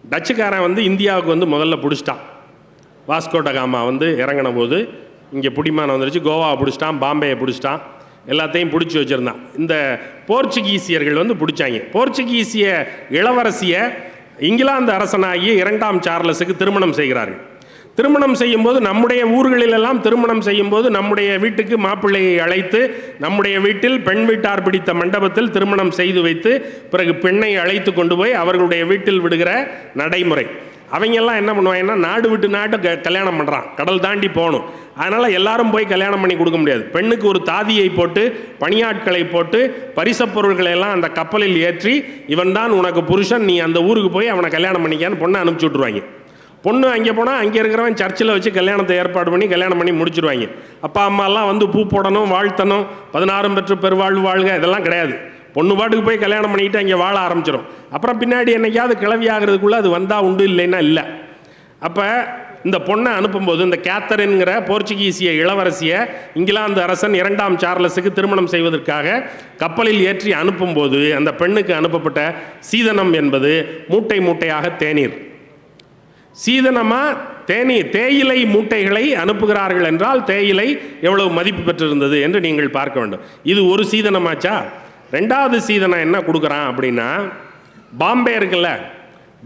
டச்சுக்காரன் வந்து இந்தியாவுக்கு வந்து முதல்ல பிடிச்சிட்டான். வாஸ்கோட காமா வந்து இறங்கின போது இங்கே பிடிமானம் வந்துருச்சு. கோவாவை பிடிச்சிட்டான், பாம்பேயை பிடிச்சிட்டான், எல்லாத்தையும் பிடிச்சி வச்சுருந்தான். இந்த போர்ச்சுகீசியர்கள் வந்து பிடிச்சாங்க. போர்ச்சுகீசிய இளவரசியை இங்கிலாந்து அரசனாகிய 2ஆம் சார்லஸுக்கு திருமணம் செய்கிறார்கள். திருமணம் செய்யும்போது நம்முடைய ஊர்களிலெல்லாம் திருமணம் செய்யும்போது நம்முடைய வீட்டுக்கு மாப்பிள்ளையை அழைத்து நம்முடைய வீட்டில் பெண் வீட்டார் பிடித்த மண்டபத்தில் திருமணம் செய்து வைத்து பிறகு பெண்ணை அழைத்து கொண்டு போய் அவர்களுடைய வீட்டில் விடுகிற நடைமுறை. அவங்கெல்லாம் என்ன பண்ணுவாங்கன்னா நாடு விட்டு நாட்டு கல்யாணம் பண்ணுறான், கடல் தாண்டி போகணும். அதனால் எல்லாரும் போய் கல்யாணம் பண்ணி கொடுக்க முடியாது. பெண்ணுக்கு ஒரு தாதியை போட்டு பணியாட்களை போட்டு பரிசப் பொருட்களை எல்லாம் அந்த கப்பலில் ஏற்றி இவன் தான் உனக்கு புருஷன், நீ அந்த ஊருக்கு போய் அவனை கல்யாணம் பண்ணிக்கான்னு பொண்ணை அனுப்பிச்சி விட்ருவாங்க. பொண்ணு அங்கே போனால் அங்கே இருக்கிறவன் சர்ச்சில் வச்சு கல்யாணத்தை ஏற்பாடு பண்ணி கல்யாணம் பண்ணி முடிச்சிடுவாங்க. அப்பா அம்மாலாம் வந்து பூ போடணும், வாழ்த்தணும், 16 பெற்று பெருவாழ்வு வாழ்க, இதெல்லாம் கிடையாது. பொண்ணு பாட்டுக்கு போய் கல்யாணம் பண்ணிக்கிட்டு அங்கே வாழ ஆரம்பிச்சிடும். அப்புறம் பின்னாடி என்னைக்காவது கிளவி ஆகிறதுக்குள்ளே அது வந்தால் உண்டு, இல்லைன்னா இல்லை. அப்போ இந்த பொண்ணை அனுப்பும்போது இந்த கேத்தரின்கிற போர்ச்சுகீசிய இளவரசியை இங்கிலாந்து அரசன் 2ஆம் சார்லஸுக்கு திருமணம் செய்வதற்காக கப்பலில் ஏற்றி அனுப்பும்போது அந்த பெண்ணுக்கு அனுப்பப்பட்ட சீதனம் என்பது மூட்டை மூட்டையாக தேநீர். சீதனமாக தேயிலை மூட்டைகளை அனுப்புகிறார்கள் என்றால் தேயிலை எவ்வளவு மதிப்பு பெற்றிருந்தது என்று நீங்கள் பார்க்க வேண்டும். இது ஒரு சீதனமாச்சா? 2வது சீதனம் என்ன கொடுக்குறான் அப்படின்னா, பாம்பே இருக்குல்ல,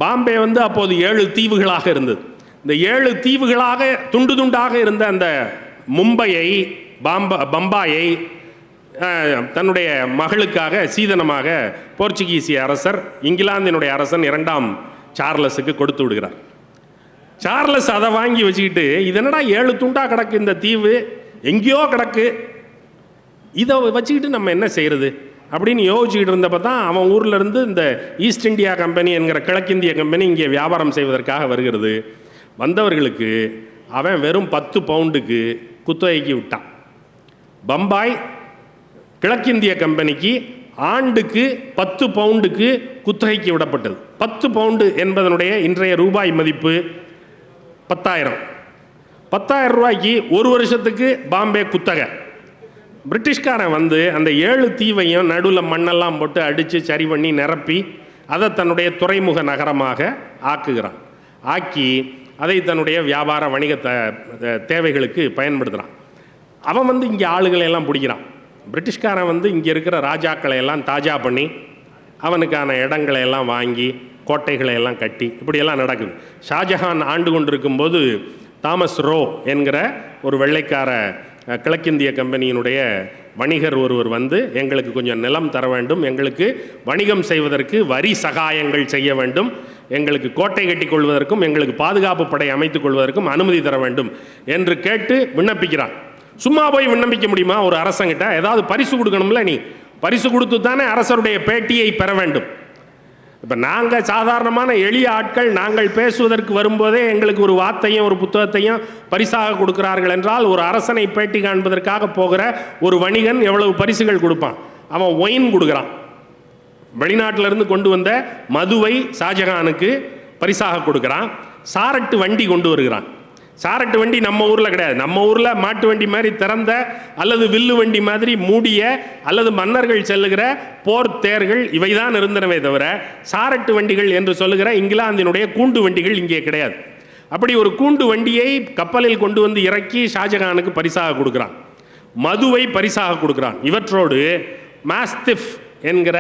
பாம்பே வந்து அப்போது 7 தீவுகளாக இருந்தது. இந்த 7 தீவுகளாக துண்டு துண்டாக இருந்த அந்த மும்பையை பம்பாயை தன்னுடைய மகளுக்காக சீதனமாக போர்ச்சுகீசிய அரசர் இங்கிலாந்தினுடைய அரசன் 2ஆம் சார்லஸுக்கு கொடுத்து விடுகிறார். சார்லஸ் அதை வாங்கி வச்சுக்கிட்டு, இதனடா 7 துண்டா கிடக்கு இந்த தீவு, எங்கேயோ கிடக்கு, இதை வச்சுக்கிட்டு நம்ம என்ன செய்கிறது அப்படின்னு யோசிச்சுக்கிட்டு இருந்தப்போ தான் அவன் ஊரில் இருந்து இந்த ஈஸ்ட் இந்தியா கம்பெனி என்கிற கிழக்கிந்திய கம்பெனி இங்கே வியாபாரம் செய்வதற்காக வருகிறது. வந்தவர்களுக்கு அவன் வெறும் 10 பவுண்டுக்கு குத்தகைக்கு விட்டான். பம்பாய் கிழக்கிந்திய கம்பெனிக்கு ஆண்டுக்கு 10 பவுண்டுக்கு குத்தகைக்கு விடப்பட்டது. 10 பவுண்டு என்பதனுடைய இன்றைய ரூபாய் மதிப்பு 10,000. 10,000 ரூபாய்க்கு ஒரு வருஷத்துக்கு பாம்பே குத்தகை. பிரிட்டிஷ்காரன் வந்து அந்த 7 தீவையும் நடுவில் மண்ணெல்லாம் போட்டு அடித்து சரி பண்ணி நிரப்பி அதை தன்னுடைய துறைமுக நகரமாக ஆக்குகிறான். ஆக்கி அதை தன்னுடைய வியாபார வணிக தேவைகளுக்கு பயன்படுத்துகிறான். அவன் வந்து இங்கே ஆளுகளையெல்லாம் பிடிக்கிறான். பிரிட்டிஷ்காரன் வந்து இங்கே இருக்கிற ராஜாக்களை எல்லாம் தாஜா பண்ணி அவனுக்கான இடங்களை எல்லாம் வாங்கி கோட்டைகளை எல்லாம் கட்டி இப்படியெல்லாம் நடக்குது. ஷாஜஹான் ஆண்டு கொண்டிருக்கும்போது தாமஸ் ரோ என்கிற ஒரு வெள்ளைக்கார கிழக்கிந்திய கம்பெனியினுடைய வணிகர் ஒருவர் வந்து எங்களுக்கு கொஞ்சம் நிலம் தர வேண்டும், எங்களுக்கு வணிகம் செய்வதற்கு வரி சகாயங்கள் செய்ய வேண்டும், எங்களுக்கு கோட்டை கட்டி கொள்வதற்கும் எங்களுக்கு பாதுகாப்பு படை அமைத்துக் கொள்வதற்கும் அனுமதி தர வேண்டும் என்று கேட்டு விண்ணப்பிக்கிறான். சும்மா போய் விண்ணப்பிக்க முடியுமா? ஒரு அரசங்கிட்ட ஏதாவது பரிசு கொடுக்கணும்ல, நீ பரிசு கொடுத்து தானே அரசருடைய பேட்டியை பெற வேண்டும். இப்போ நாங்கள் சாதாரணமான எளிய ஆட்கள், நாங்கள் பேசுவதற்கு வரும்போதே எங்களுக்கு ஒரு வார்த்தையும் ஒரு புத்தகத்தையும் பரிசாக கொடுக்கிறார்கள் என்றால், ஒரு அரசனை பேட்டி காண்பதற்காக போகிற ஒரு வணிகன் எவ்வளவு பரிசுகள் கொடுப்பான்? அவன் ஒயின் கொடுக்குறான். வெளிநாட்டிலிருந்து கொண்டு வந்த மதுவை ஷாஜஹானுக்கு பரிசாக கொடுக்குறான். சாரட்டு வண்டி கொண்டு வருகிறான். சாரட்டு வண்டி நம்ம ஊரில் கிடையாது. நம்ம ஊரில் மாட்டு வண்டி மாதிரி திறந்த அல்லது வில்லு வண்டி மாதிரி மூடிய அல்லது மன்னர்கள் செல்லுகிற போர் தேர்கள் இவைதான் இருந்தனவே தவிர சாரட்டு வண்டிகள் என்று சொல்லுகிற இங்கிலாந்தினுடைய கூண்டு வண்டிகள் இங்கே கிடையாது. அப்படி ஒரு கூண்டு வண்டியை கப்பலில் கொண்டு வந்து இறக்கி ஷாஜஹானுக்கு பரிசாக கொடுக்குறான். மதுவை பரிசாக கொடுக்குறான். இவற்றோடு மாஸ்டிஃப் என்கிற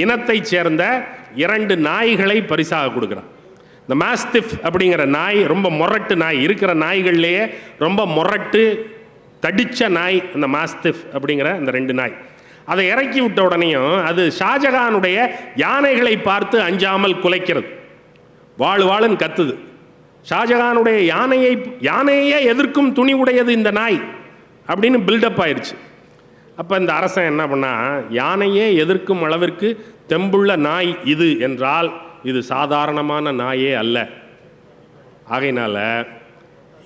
இனத்தைச் சேர்ந்த 2 நாய்களை பரிசாக கொடுக்குறான். இந்த மாஸ்டிஃப் அப்படிங்கிற நாய் ரொம்ப மொரட்டு நாய், இருக்கிற நாய்கள்லேயே ரொம்ப மொரட்டு தடித்த நாய் அந்த மாஸ்டிஃப் அப்படிங்கிற அந்த 2 நாய். அதை இறக்கி விட்ட உடனேயும் அது ஷாஜஹானுடைய யானைகளை பார்த்து அஞ்சாமல் குலைக்கிறது, வாழுன்னு கத்துது. ஷாஜஹானுடைய யானையே எதிர்க்கும் துணி உடையது இந்த நாய் அப்படின்னு பில்டப் ஆயிடுச்சு. அப்போ இந்த அரசன் என்ன பண்ணா, யானையே எதிர்க்கும் அளவிற்கு தெம்புள்ள நாய் இது என்றால் இது சாதாரணமான நாயே அல்ல. ஆகையினால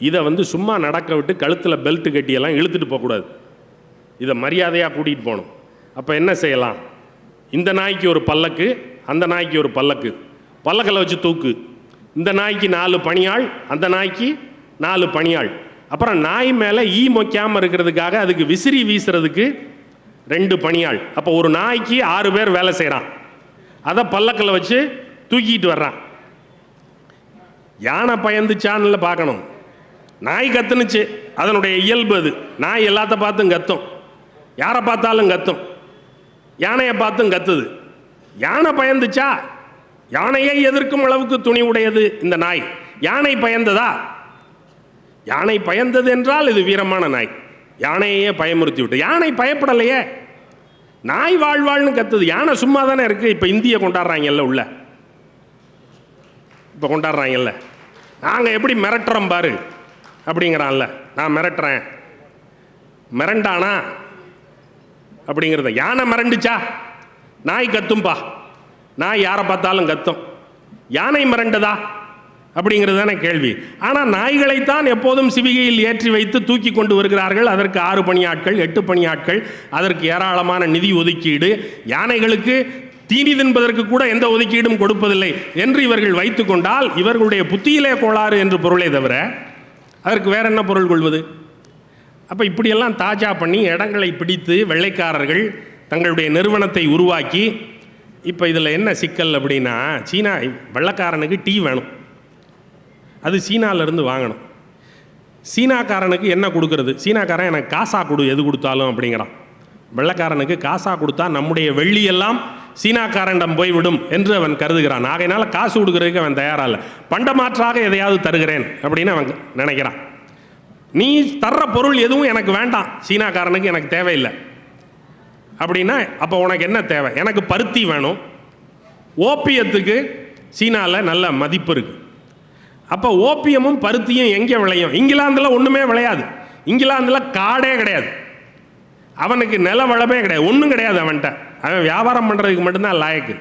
இதை வந்து சும்மா நடக்க விட்டு கழுத்தில் பெல்ட் கட்டியெல்லாம் இழுத்துட்டு போகக்கூடாது. இதை மரியாதையாக கூட்டிகிட்டு போகணும். அப்போ என்ன செய்யலாம்? இந்த நாய்க்கு ஒரு பல்லக்கு, அந்த நாய்க்கு ஒரு பல்லக்கு, பல்லக்கில் வச்சு தூக்கு. இந்த நாய்க்கு 4 பணியாள், அந்த நாய்க்கு 4 பணியாள். அப்புறம் நாய் மேலே ஈ மொக்காமல் இருக்கிறதுக்காக அதுக்கு விசிறி வீசுறதுக்கு 2 பணியாள். அப்போ ஒரு நாய்க்கு 6 பேர் வேலை செய்கிறான். அதை பல்லக்கில் வச்சு தூக்கிட்டு வர்றான். யானை பயந்துச்சான்னு பார்க்கணும். நாய் கத்துனுச்சு, அதனுடைய இயல்பு அது. நாய் எல்லாத்த பார்த்தும் கத்தும், யாரை பார்த்தாலும் கத்தும், யானையை பார்த்தும் கத்துது. யானை பயந்துச்சா? யானையை எதிர்க்கும் அளவுக்கு துணி உடையது இந்த நாய். யானை பயந்ததா? யானை பயந்தது என்றால் இது வீரமான நாய். யானையே பயமுறுத்தி விட்டு, யானை பயப்படலையே, நாய் வாழ்வாள்னு கத்துது. யானை சும்மா தானே இருக்கு. இப்போ இந்தியை கொண்டாடுறாங்கல்ல உள்ள. இப்போ கொண்டாடுறாங்கல்ல, நாங்கள் எப்படி மிரட்டுறோம் பாரு அப்படிங்கிறான்ல, நான் மிரட்டுறேன், மிரண்டானா அப்படிங்கிறத. யானை மிரண்டுச்சா? நாய் கத்தும்பா, நாய் யாரை பார்த்தாலும் கத்தும். யானை மிரண்டதா அப்படிங்கிறது தானே கேள்வி. ஆனால் நாய்களைத்தான் எப்போதும் சிவிகையில் ஏற்றி வைத்து தூக்கி கொண்டு வருகிறார்கள். அதற்கு 6 பணியாட்கள் 8 பணியாட்கள், அதற்கு ஏராளமான நிதி ஒதுக்கீடு, யானைகளுக்கு தீனி தின்பதற்கு கூட எந்த ஒதுக்கீடும் கொடுப்பதில்லை என்று இவர்கள் வைத்து கொண்டால் இவர்களுடைய புத்தியிலே கோளாறு என்று பொருளே தவிர அதற்கு வேற என்ன பொருள் கொள்வது? அப்போ இப்படியெல்லாம் தாஜா பண்ணி இடங்களை பிடித்து வெள்ளைக்காரர்கள் தங்களுடைய நிறுவனத்தை உருவாக்கி, இப்போ இதில் என்ன சிக்கல் அப்படின்னா, சீனா வெள்ளைக்காரனுக்கு டீ வேணும், அது சீனாவிலேருந்து வாங்கணும். சீனாக்காரனுக்கு என்ன கொடுக்கறது? சீனாக்காரன் எனக்கு காசா கொடு, எது கொடுத்தாலும் அப்படிங்கிறான். வெள்ளைக்காரனுக்கு காசா கொடுத்தா நம்முடைய வெள்ளியெல்லாம் சீனாக்காரனிடம் போய்விடும் என்று அவன் கருதுகிறான். ஆகையினால காசு கொடுக்கறதுக்கு அவன் தயாராக இல்லை. பண்டமாற்றாக எதையாவது தருகிறேன் அப்படின்னு அவன் நினைக்கிறான். நீ தர்ற பொருள் எதுவும் எனக்கு வேண்டாம், சீனாக்காரனுக்கு எனக்கு தேவையில்லை அப்படின்னா, அப்போ உனக்கு என்ன தேவை? எனக்கு பருத்தி வேணும். ஓபியத்துக்கு சீனாவில் நல்ல மதிப்பு இருக்குது. அப்போ ஓபியமும் பருத்தியும் எங்கே விளையும்? இங்கிலாந்தில் ஒன்றுமே விளையாது. இங்கிலாந்தில் காடே கிடையாது, அவனுக்கு நில வளமே கிடையாது, ஒன்றும் கிடையாது அவன்கிட்ட. அவன் வியாபாரம் பண்ணுறதுக்கு மட்டும்தான் லாயக்கு.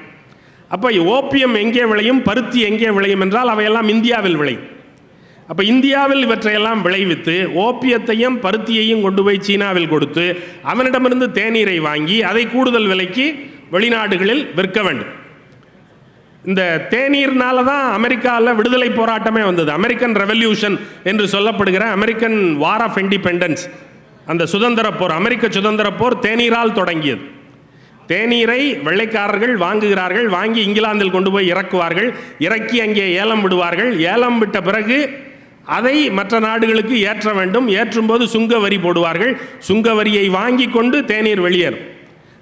அப்போ ஓபியம் எங்கே விளையும், பருத்தி எங்கே விளையும் என்றால் அவையெல்லாம் இந்தியாவில் விளையும். அப்போ இந்தியாவில் இவற்றையெல்லாம் விளைவித்து ஓபியத்தையும் பருத்தியையும் கொண்டு போய் சீனாவில் கொடுத்து அவனிடமிருந்து தேநீரை வாங்கி அதை கூடுதல் விலைக்கு வெளிநாடுகளில் விற்க வேண்டும். இந்த தேநீர்னால தான் அமெரிக்காவில் விடுதலை போராட்டமே வந்தது. அமெரிக்கன் ரெவல்யூஷன் என்று சொல்லப்படுகிற அமெரிக்கன் வார் ஆஃப் இண்டிபெண்டன்ஸ், அந்த சுதந்திர போர், அமெரிக்க சுதந்திர போர் தேநீரால் தொடங்கியது. தேநீரை வெள்ளைக்காரர்கள் வாங்குகிறார்கள், வாங்கி இங்கிலாந்தில் கொண்டு போய் இறக்குவார்கள், இறக்கி அங்கே ஏலம் விடுவார்கள். ஏலம் விட்ட பிறகு அதை மற்ற நாடுகளுக்கு ஏற்ற வேண்டும். ஏற்றும்போது சுங்க வரி போடுவார்கள். சுங்க வரியை வாங்கி கொண்டு தேநீர் வெளியேறும்.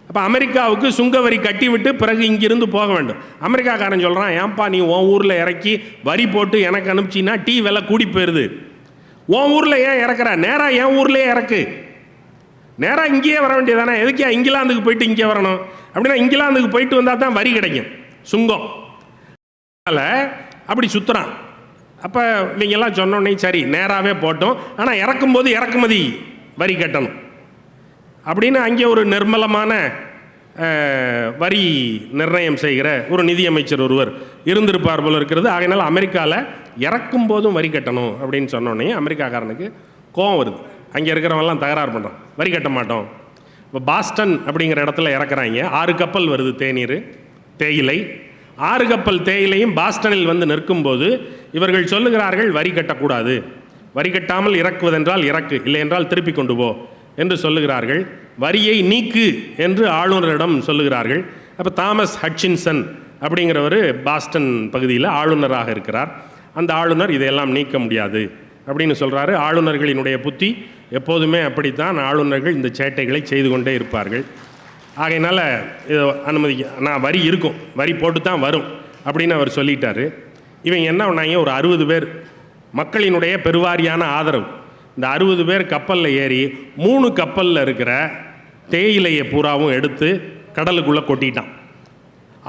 அப்போ அமெரிக்காவுக்கு சுங்க வரி கட்டிவிட்டு பிறகு இங்கிருந்து போக வேண்டும். அமெரிக்காக்காரன் சொல்கிறான், ஏன்பா நீ உன் ஊரில் இறக்கி வரி போட்டு எனக்கு அனுப்பிச்சின்னா டீ விலை கூடி போயிடுது, உன் ஊரில் ஏன் இறக்குற? நேராக என் ஊர்லேயே இறக்கு, நேராக இங்கேயே வர வேண்டியதானே, எதுக்கே இங்கிலாந்துக்கு போயிட்டு இங்கே வரணும்? அப்படின்னா இங்கிலாந்துக்கு போயிட்டு வந்தால் தான் வரி கிடைக்கும், சுங்கம். அதனால் அப்படி சுற்றுறான். அப்போ நீங்கள்லாம் சொன்னோன்னே சரி நேராகவே போட்டோம், ஆனால் இறக்கும்போது இறக்குமதி வரி கட்டணும் அப்படின்னு அங்கே ஒரு நிர்மலமான வரி நிர்ணயம் செய்கிற ஒரு நிதியமைச்சர் ஒருவர் இருந்திருப்பார் போல இருக்கிறது. ஆகையினால அமெரிக்காவில் இறக்கும் போதும் வரி கட்டணும் அப்படின்னு சொன்னோடனே அமெரிக்காக்காரனுக்கு கோவம் வருது. அங்கே இருக்கிறவங்கலாம் தகராறு பண்ணுறான், வரி கட்ட மாட்டோம். இப்போ பாஸ்டன் அப்படிங்கிற இடத்துல இறக்குறாங்க. 6 கப்பல் வருது தேநீர், தேயிலை. 6 கப்பல் தேயிலையும் பாஸ்டனில் வந்து நிற்கும்போது இவர்கள் சொல்லுகிறார்கள், வரி கட்டக்கூடாது, வரி கட்டாமல் இறக்குவதென்றால் இறக்கு, இல்லை என்றால் திருப்பி கொண்டு போ என்று சொல்லுகிறார்கள். வரியை நீக்கு என்று ஆளுநரிடம் சொல்லுகிறார்கள். அப்போ தாமஸ் ஹட்சின்சன் அப்படிங்கிறவர் பாஸ்டன் பகுதியில் ஆளுநராக இருக்கிறார். அந்த ஆளுநர் இதையெல்லாம் நீக்க முடியாது அப்படின்னு சொல்கிறாரு. ஆளுநர்களினுடைய புத்தி எப்போதுமே அப்படித்தான், ஆளுநர்கள் இந்த சேட்டைகளை செய்து கொண்டே இருப்பார்கள். ஆகையினால இதை நான் வரி இருக்கும், வரி போட்டு தான் வரும் அப்படின்னு அவர் சொல்லிட்டாரு. இவங்க என்ன பண்ணாங்க, ஒரு 60 பேர் மக்களினுடைய பெருவாரியான ஆதரவு, இந்த 60 பேர் கப்பலில் ஏறி 3 கப்பலில் இருக்கிற தேயிலையை பூராவும் எடுத்து கடலுக்குள்ளே கொட்டிட்டான்.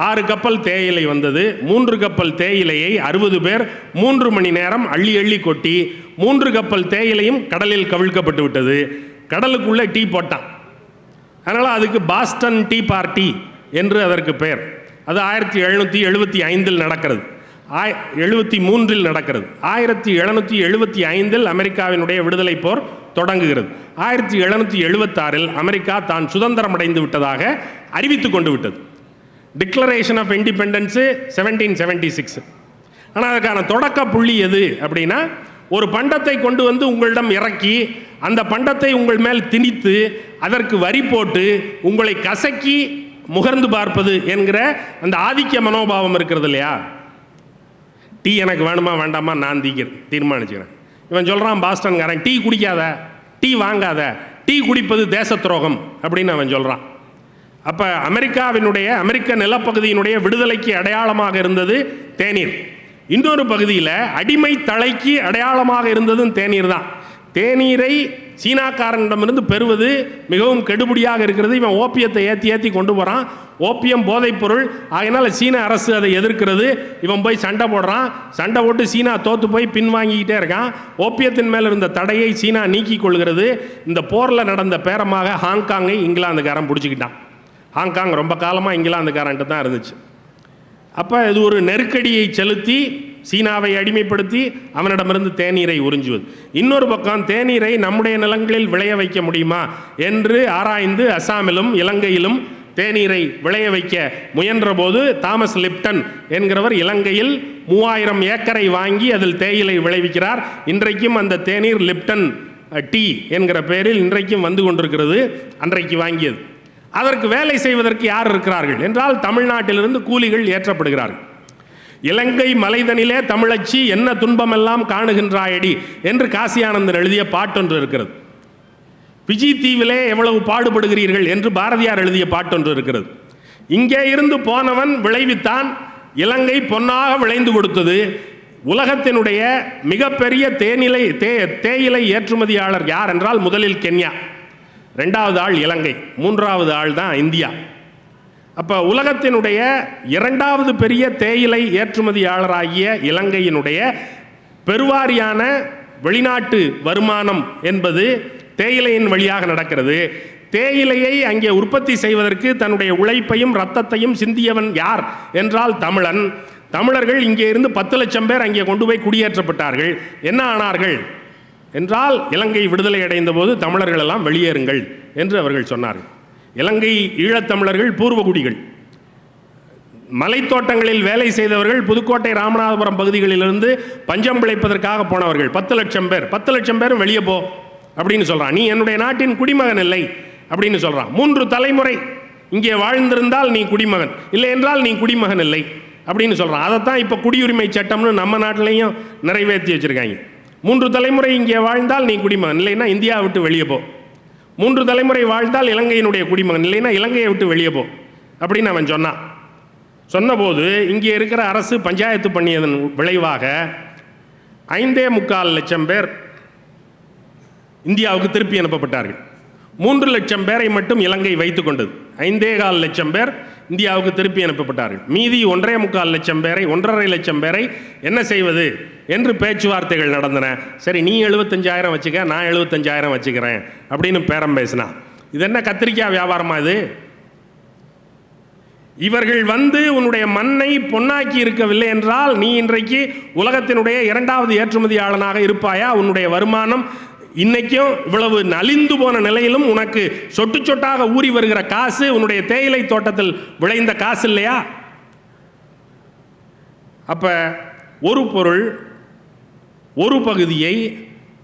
6 கப்பல் தேயிலை வந்தது. 3 கப்பல் தேயிலையை 60 பேர் 3 மணி நேரம் அள்ளி அள்ளி கொட்டி 3 கப்பல் தேயிலையும் கடலில் கவிழ்க்கப்பட்டு விட்டது. கடலுக்குள்ளே டீ போட்டான். அதனால் அதுக்கு பாஸ்டன் டீ பார்ட்டி என்று அதற்கு பெயர். அது 1775 நடக்கிறது, 73 நடக்கிறது. 1775 அமெரிக்காவினுடைய விடுதலை போர் தொடங்குகிறது. 1776 அமெரிக்கா தான் சுதந்திரம் அடைந்து விட்டதாக அறிவித்து கொண்டு விட்டது. Declaration of independence 1776. ஆனால் அதுக்கான தொடக்க புள்ளி எது அப்படின்னா, ஒரு பண்டத்தை கொண்டு வந்து உங்களிடம் இறக்கி அந்த பண்டத்தை உங்கள் மேல் திணித்து அதற்கு வரி போட்டு உங்களை கசக்கி முகர்ந்து பார்ப்பது என்கிற அந்த ஆதிக்க மனோபாவம் இருக்கிறது இல்லையா. டீ எனக்கு வேணுமா வேண்டாமா நான் தீர்மானிச்சுக்கிறேன். இவன் சொல்கிறான் பாஸ்டன்காரன், டீ குடிக்காத, டீ வாங்காத, டீ குடிப்பது தேச துரோகம் அப்படின்னு அவன் சொல்கிறான். அப்போ அமெரிக்க நிலப்பகுதியினுடைய விடுதலைக்கு அடையாளமாக இருந்தது தேநீர். இன்னொரு பகுதியில் அடிமை தலைக்கு அடையாளமாக இருந்ததும் தேநீர் தான். தேநீரை சீனாக்காரனிடமிருந்து பெறுவது மிகவும் கெடுபடியாக இருக்கிறது. இவன் ஓப்பியத்தை ஏற்றி கொண்டு போகிறான். ஓப்பியம் போதைப் பொருள். அதனால் சீன அரசு அதை எதிர்க்கிறது. இவன் போய் சண்டை போடுறான். சண்டை போட்டு சீனா தோற்று போய் பின்வாங்கிக்கிட்டே இருக்கான். ஓப்பியத்தின் மேல் இருந்த தடையை சீனா நீக்கி கொள்கிறது. இந்த போரில் நடந்த பேரமாக ஹாங்காங்கை இங்கிலாந்துக்காரன் பிடிச்சிக்கிட்டான். ஹாங்காங் ரொம்ப காலமாக இங்கிலாந்துக்காரன்ட்டு தான் இருந்துச்சு. அப்போ இது ஒரு நெருக்கடியை செலுத்தி சீனாவை அடிமைப்படுத்தி அவனிடமிருந்து தேநீரை உறிஞ்சுவது. இன்னொரு பக்கம் தேநீரை நம்முடைய நிலங்களில் விளைய வைக்க முடியுமா என்று ஆராய்ந்து அசாமிலும் இலங்கையிலும் தேநீரை விளைய வைக்க முயன்ற போது தாமஸ் லிப்டன் என்கிறவர் இலங்கையில் 3000 ஏக்கரை வாங்கி அதில் தேயிலை விளைவிக்கிறார். இன்றைக்கும் அந்த தேநீர் லிப்டன் டீ என்கிற பெயரில் இன்றைக்கும் வந்து கொண்டிருக்கிறது. அன்றைக்கு வாங்கியது. அதற்கு வேலை செய்வதற்கு யார் இருக்கிறார்கள் என்றால் தமிழ்நாட்டிலிருந்து கூலிகள் ஏற்றப்படுகிறார்கள். இலங்கை மலைதனிலே தமிழச்சி என்ன துன்பமெல்லாம் காணுகின்றாயடி என்று காசி ஆனந்தன் எழுதிய பாட்டொன்று இருக்கிறது. பிஜி தீவிலே எவ்வளவு பாடுபடுகிறீர்கள் என்று பாரதியார் எழுதிய பாட்டொன்று இருக்கிறது. இங்கே இருந்து போனவன் விளைவித்தான், இலங்கை பொன்னாக விளைந்து கொடுத்தது. உலகத்தினுடைய மிகப்பெரிய தேயிலை ஏற்றுமதியாளர் யார் என்றால் முதலில் கென்யா, 2வது ஆள் இலங்கை, 3வது ஆள் தான் இந்தியா. அப்போ உலகத்தினுடைய 2வது பெரிய தேயிலை ஏற்றுமதியாளராகிய இலங்கையினுடைய பெருவாரியான வெளிநாட்டு வருமானம் என்பது தேயிலையின் வழியாக நடக்கிறது. தேயிலையை அங்கே உற்பத்தி செய்வதற்கு தன்னுடைய உழைப்பையும் இரத்தத்தையும் சிந்தியவன் யார் என்றால் தமிழன். தமிழர்கள் இங்கே இருந்து 10 லட்சம் பேர் அங்கே கொண்டு போய் குடியேற்றப்பட்டார்கள். என்ன ஆனார்கள் என்றால் இலங்கை விடுதலை அடைந்த போது தமிழர்கள் எல்லாம் வெளியேறுங்கள் என்று அவர்கள் சொன்னார்கள். இலங்கை ஈழத்தமிழர்கள் பூர்வகுடிகள், மலைத்தோட்டங்களில் வேலை செய்தவர்கள், புதுக்கோட்டை ராமநாதபுரம் பகுதிகளிலிருந்து பஞ்சம் பிழைப்பதற்காக போனவர்கள் 10 லட்சம் பேர். 10 லட்சம் பேரும் வெளியே போ அப்படின்னு சொல்கிறான். நீ என்னுடைய நாட்டின் குடிமகன் இல்லை அப்படின்னு சொல்கிறான். 3 தலைமுறை இங்கே வாழ்ந்திருந்தால் நீ குடிமகன், இல்லை என்றால் நீ குடிமகன் இல்லை அப்படின்னு சொல்கிறான். அதைத்தான் இப்போ குடியுரிமை சட்டம்னு நம்ம நாட்டிலையும் நிறைவேற்றி வச்சுருக்காங்க. 3 தலைமுறை இங்கே வாழ்ந்தால் நீ குடிமகன், இல்லைன்னா இந்தியாவை விட்டு வெளியே போ. 3 தலைமுறை வாழ்ந்தால் இலங்கையினுடைய குடிமகன், இல்லைன்னா இலங்கையை விட்டு வெளியே போ அப்படின்னு அவன் சொன்னான். சொன்னபோது இங்கே இருக்கிற அரசு பஞ்சாயத்து பண்ணியதன் விளைவாக 5.25 லட்சம் பேர் இந்தியாவுக்கு திருப்பி அனுப்பப்பட்டார்கள். 3 லட்சம் பேரை மட்டும் இலங்கை வைத்து கொண்டது. 5.25 லட்சம் பேர் இந்தியாவுக்கு திருப்பி அனுப்பப்பட்டார்கள். மீதி 1.25 லட்சம் பேரை, 1.5 லட்சம் பேரை என்ன செய்வது என்று பேச்சுவார்த்தைகள் நடந்தன. சரி, நீ 75,000 வச்சுக்க, நான் 75,000 வச்சுக்கிறேன் அப்படின்னு பேரம் பேசினான். இது என்ன கத்திரிக்காய் வியாபாரமா இது? இவர்கள் வந்து உன்னுடைய மண்ணை பொன்னாக்கி இருக்கவில்லை என்றால் நீ இன்றைக்கு உலகத்தினுடைய 2வது ஏற்றுமதியாளனாக இருப்பாயா? உன்னுடைய வருமானம் இன்னைக்கும் இவ்வளவு நலிந்து போன நிலையிலும் உனக்கு சொட்டு சொட்டாக ஊறி வருகிற காசு உன்னுடைய தேயிலை தோட்டத்தில் விளைந்த காசு இல்லையா? அப்ப ஒரு பொருள் ஒரு பகுதியை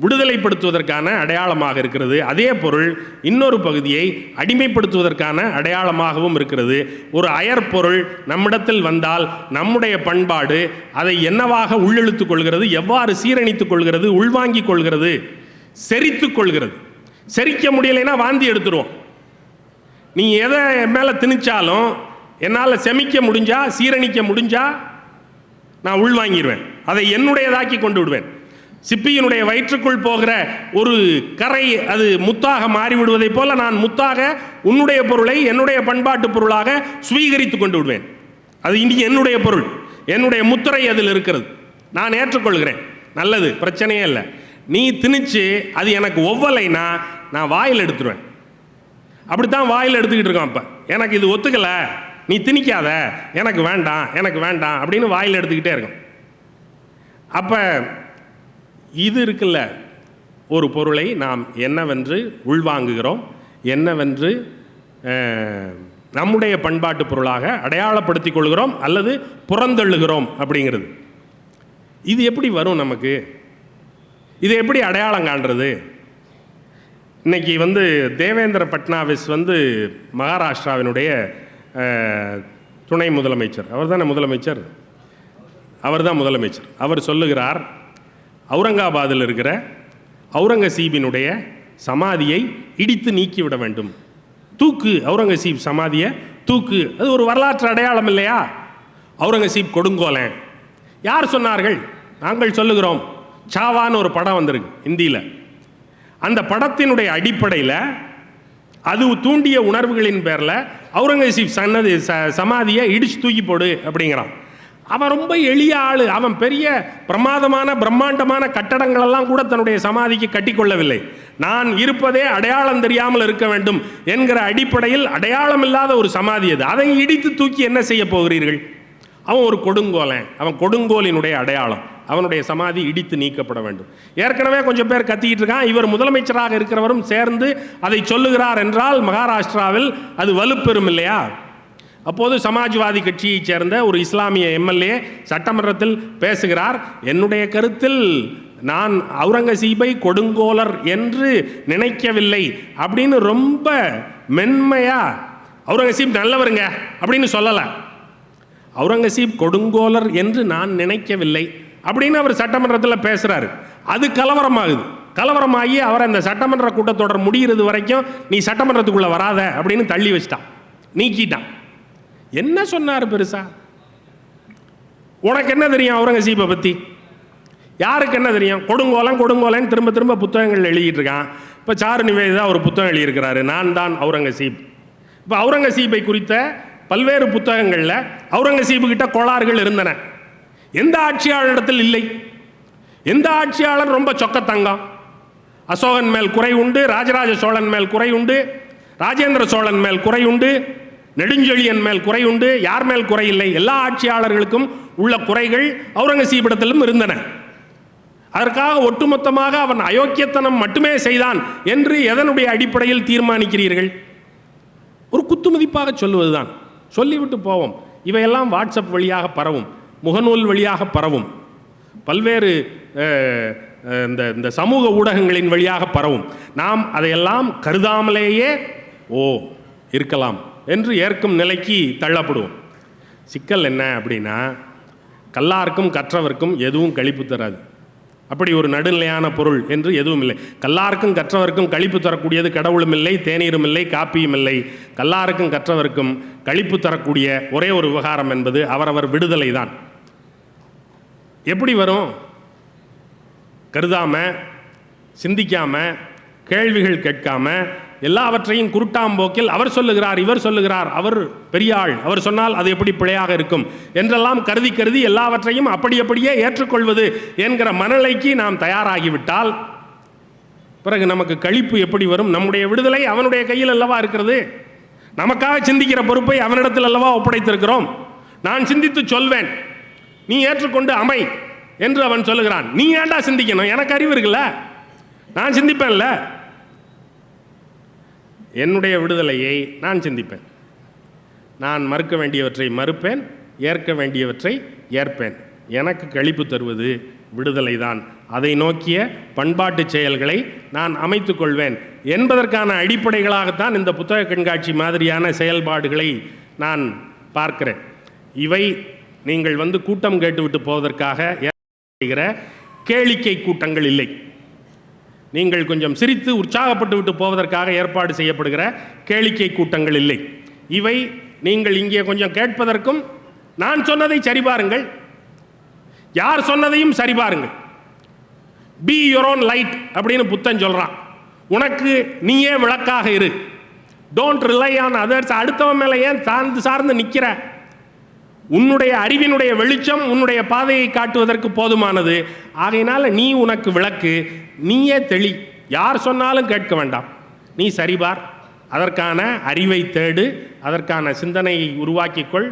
விடுதலைப்படுத்துவதற்கான அடையாளமாக இருக்கிறது. அதே பொருள் இன்னொரு பகுதியை அடிமைப்படுத்துவதற்கான அடையாளமாகவும் இருக்கிறது. ஒரு அயற்பொருள் நம்மிடத்தில் வந்தால் நம்முடைய பண்பாடு அதை என்னவாக உள்ளிழுத்துக் கொள்கிறது, எவ்வாறு சீரணித்துக் கொள்கிறது, உள்வாங்கிக் கொள்கிறது, செரித்துக் கொள்கிறது. செரிக்க முடியலைன்னா வாந்தி எடுத்துருவோம். நீ எதை மேலே திணிச்சாலும் என்னால் செமிக்க முடிஞ்சா, சீரணிக்க முடிஞ்சா நான் உள்வாங்கிடுவேன், அதை என்னுடையதாக்கி கொண்டு விடுவேன். சிப்பியினுடைய வயிற்றுக்குள் போகிற ஒரு கரை அது முத்தாக மாறிவிடுவதைப் போல நான் முத்தாக உன்னுடைய பொருளை என்னுடைய பண்பாட்டு பொருளாக சுவீகரித்து கொண்டு விடுவேன். அது இனி என்னுடைய பொருள், என்னுடைய முத்திரை அதில் இருக்கிறது, நான் ஏற்றுக்கொள்கிறேன். நல்லது, பிரச்சனையே இல்லை. நீ திணிச்சு அது எனக்கு ஒவ்வலைன்னா நான் வாயில் எடுத்துருவேன். அப்படித்தான் வாயில் எடுத்துக்கிட்டு இருக்கான். இப்போ எனக்கு இது ஒத்துக்கலை, நீ திணிக்காத, எனக்கு வேண்டாம், எனக்கு வேண்டாம் அப்படின்னு வாயில் எடுத்துக்கிட்டே இருக்கும். அப்போ இது இருக்குல்ல, ஒரு பொருளை நாம் என்னவென்று உள்வாங்குகிறோம், என்னவென்று நம்முடைய பண்பாட்டு பொருளாக அடையாளப்படுத்திக் கொள்கிறோம் அல்லது புறந்தள்ளுகிறோம் அப்படிங்கிறது. இது எப்படி வரும் நமக்கு? இதை எப்படி அடையாளம் காண்றது? இன்னைக்கு வந்து தேவேந்திர பட்னாவிஸ் வந்து மகாராஷ்டிராவினுடைய துணை முதலமைச்சர், அவர் தானே முதலமைச்சர், அவர் தான் முதலமைச்சர். அவர் சொல்லுகிறார், அவுரங்காபாத்தில் இருக்கிற அவுரங்கசீபினுடைய சமாதியை இடித்து நீக்கிவிட வேண்டும். தூக்கு, அவுரங்கசீப் சமாதியை தூக்கு. அது ஒரு வரலாற்று அடையாளம் இல்லையா? அவுரங்கசீப் கொடுங்கோலன். யார் சொன்னார்கள்? நாங்கள் சொல்லுகிறோம். சாவான்னு ஒரு படம் வந்திருக்கு ஹிந்தியில். அந்த படத்தினுடைய அடிப்படையில் அது தூண்டிய உணர்வுகளின் பேரில் அவுரங்கசீப் சமாதியை இடிச்சு தூக்கி போடு அப்படிங்கிறான். அவன் ரொம்ப எளிய ஆள். அவன் பெரிய பிரமாதமான பிரம்மாண்டமான கட்டடங்களெல்லாம் கூட தன்னுடைய சமாதிக்கு கட்டிக்கொள்ளவில்லை. நான் இருப்பதே அடையாளம் தெரியாமல் இருக்க வேண்டும் என்கிற அடிப்படையில் அடையாளம் இல்லாத ஒரு சமாதி அது. அதை இடித்து தூக்கி என்ன செய்ய போகிறீர்கள்? அவன் ஒரு கொடுங்கோலன். அவன் கொடுங்கோலினுடைய அடையாளம். அவனுடைய சமாதி இடித்து நீக்கப்பட வேண்டும். ஏற்கனவே கொஞ்சம் பேர் கத்திக்கிட்டு இருக்கான். இவர் முதலமைச்சராக இருக்கிறவரும் சேர்ந்து அதை சொல்லுகிறார் என்றால் மகாராஷ்டிராவில் அது வலுப்பெறும் இல்லையா? அப்போது சமாஜ்வாதி கட்சியைச் சேர்ந்த ஒரு இஸ்லாமிய எம்எல்ஏ சட்டமன்றத்தில் பேசுகிறார். என்னுடைய கருத்தில் நான் அவுரங்கசீபை கொடுங்கோலர் என்று நினைக்கவில்லை அப்படின்னு ரொம்ப மென்மையா, அவுரங்கசீப் நல்லவருங்க அப்படின்னு சொல்லலை, அவுரங்கசீப் கொடுங்கோலர் என்று நான் நினைக்கவில்லை அப்படின்னு அவர் சட்டமன்றத்தில் பேசுகிறாரு. அது கலவரமாகுது. கலவரமாகி அவர் அந்த சட்டமன்ற கூட்டத்தொடர் முடிகிறது வரைக்கும் நீ சட்டமன்றத்துக்குள்ளே வராத அப்படின்னு தள்ளி வச்சிட்டான், நீக்கிட்டான். என்ன சொன்னார் பெருசா? உனக்கு என்ன தெரியும் அவுரங்கசீப்பை பற்றி? யாருக்கு என்ன தெரியும்? கொடுங்கோலன் கொடுங்கோலன் திரும்ப திரும்ப புத்தகங்கள் எழுதிட்டு இருக்கான். இப்போ சாரு நிவேதிதா ஒரு புத்தகம் எழுதியிருக்கிறாரு, நான் தான் அவுரங்கசீப். இப்போ அவுரங்கசீப்பை குறித்த பல்வேறு புத்தகங்களில் அவுரங்கசீப்பு கிட்ட கோளாறுகள் இருந்தன. எந்த ஆட்சியாளரிடத்தில் இல்லை. எந்த ஆட்சியாளர் ரொம்ப சொக்கத்தங்கம்? அசோகன் மேல் குறை உண்டு, ராஜராஜ சோழன் மேல் குறை உண்டு, ராஜேந்திர சோழன் மேல் குறை உண்டு, நெடுஞ்செழியன் மேல் குறை உண்டு. யார் மேல் குறை இல்லை? எல்லா ஆட்சியாளர்களுக்கும் உள்ள குறைகள் அவுரங்கசீப்பிடத்திலும் இருந்தன. அதற்காக ஒட்டுமொத்தமாக அவன் அயோக்கியத்தனம் மட்டுமே செய்தான் என்று எதனுடைய அடிப்படையில் தீர்மானிக்கிறீர்கள்? ஒரு குத்துமதிப்பாக சொல்லுவதுதான். சொல்லிவிட்டு போவோம். இவையெல்லாம் வாட்ஸ்அப் வழியாக பரவும், முகநூல் வழியாக பரவும், பல்வேறு இந்த சமூக ஊடகங்களின் வழியாக பரவும். நாம் அதையெல்லாம் கருதாமலேயே ஓ இருக்கலாம் என்று ஏற்கும் நிலைக்கு தள்ளப்படுவோம். சிக்கல் என்ன அப்படின்னா, கல்லாருக்கும் கற்றவர்க்கும் எதுவும் களிப்பு தராது. அப்படி ஒரு நடுநிலையான பொருள் என்று எதுவும் இல்லை. கல்லாருக்கும் கற்றவர்க்கும் களிப்பு தரக்கூடியது கடவுளும் இல்லை, தேநீரும் இல்லை, காப்பியும் இல்லை. கல்லாருக்கும் கற்றவர்க்கும் களிப்பு தரக்கூடிய ஒரே ஒரு விவகாரம் என்பது அவரவர் விடுதலை தான். எப்படி வரும்? கருதாம, சிந்திக்காம, கேள்விகள் கேட்காம, எல்லாவற்றையும் குருட்டாம்போக்கில் அவர் சொல்லுகிறார், இவர் சொல்லுகிறார், அவர் பெரியாள், அவர் சொன்னால் அது எப்படி பிழையாக இருக்கும் என்றெல்லாம் கருதி கருதி எல்லாவற்றையும் அப்படியே ஏற்றுக்கொள்வது என்கிற மனநிலைக்கு நாம் தயாராகிவிட்டால் பிறகு நமக்கு களிப்பு எப்படி வரும்? நம்முடைய விடுதலை அவனுடைய கையில் அல்லவா இருக்கிறது. நமக்காக சிந்திக்கிற பொறுப்பை அவனிடத்தில் அல்லவா ஒப்படைத்திருக்கிறோம். நான் சிந்தித்து சொல்வேன், நீ ஏற்றுக்கொண்டு அமை என்று அவன் சொல்லுகிறான். நீ ஏன்டா சிந்திக்கணும்? எனக்கு அறிவு இருக்குல்ல, நான் சிந்திப்பேன்ல. என்னுடைய விடுதலையை நான் சிந்திப்பேன். நான் மறுக்க வேண்டியவற்றை மறுப்பேன், ஏற்க வேண்டியவற்றை ஏற்பேன். எனக்கு களிப்பு தருவது விடுதலை தான். அதை நோக்கிய பண்பாட்டு செயல்களை நான் அமைத்து கொள்வேன் என்பதற்கான அடிப்படைகளாகத்தான் இந்த புத்தக கண்காட்சி மாதிரியான செயல்பாடுகளை நான் பார்க்கிறேன். இவை நீங்கள் கூட்டம் கேட்டுவிட்டு போவதற்காக ஏற்படுகிற கேளிக்கை கூட்டங்கள் இல்லை. நீங்கள் கொஞ்சம் சிரித்து உற்சாகப்பட்டு விட்டு போவதற்காக ஏற்பாடு செய்யப்படுகிற கேளிக்கை கூட்டங்கள் இல்லை. இவை நீங்கள் இங்கே கொஞ்சம் கேட்பதற்கும், நான் சொன்னதை சரிபாருங்கள், யார் சொன்னதையும் சரிபாருங்கள். பி யுவர் ஓன் லைட் அப்படின்னு புத்தன் சொல்றான். உனக்கு நீயே விளக்காக இரு. Don't rely on others. அடுத்தவன் மேலே ஏன் சார்ந்து நிற்கிற? உன்னுடைய அறிவினுடைய வெளிச்சம் உன்னுடைய பாதையை காட்டுவதற்கு போதுமானது. ஆகையினால நீ உனக்கு விளக்கு, நீயே தெளி. யார் சொன்னாலும் கேட்க வேண்டாம், நீ சரிபார், அதற்கான அறிவை தேடு, அதற்கான சிந்தனையை உருவாக்கிக்கொள்,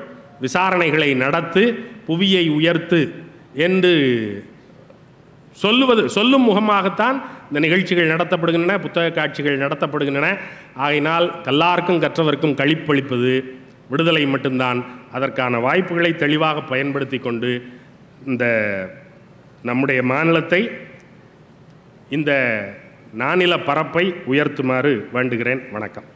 விசாரணைகளை நடத்து, புவியை உயர்த்து என்று சொல்லும் முகமாகத்தான் இந்த நிகழ்ச்சிகள் நடத்தப்படுகின்றன, புத்தக காட்சிகள் நடத்தப்படுகின்றன. ஆகையினால் கல்லாருக்கும் கற்றவர்க்கும் களிப்பளிப்பது விடுதலை மட்டும்தான். அதற்கான வாய்ப்புகளை தெளிவாக பயன்படுத்தி கொண்டு இந்த நம்முடைய மாநிலத்தை, இந்த நானில பரப்பை உயர்த்துமாறு வேண்டுகிறேன். வணக்கம்.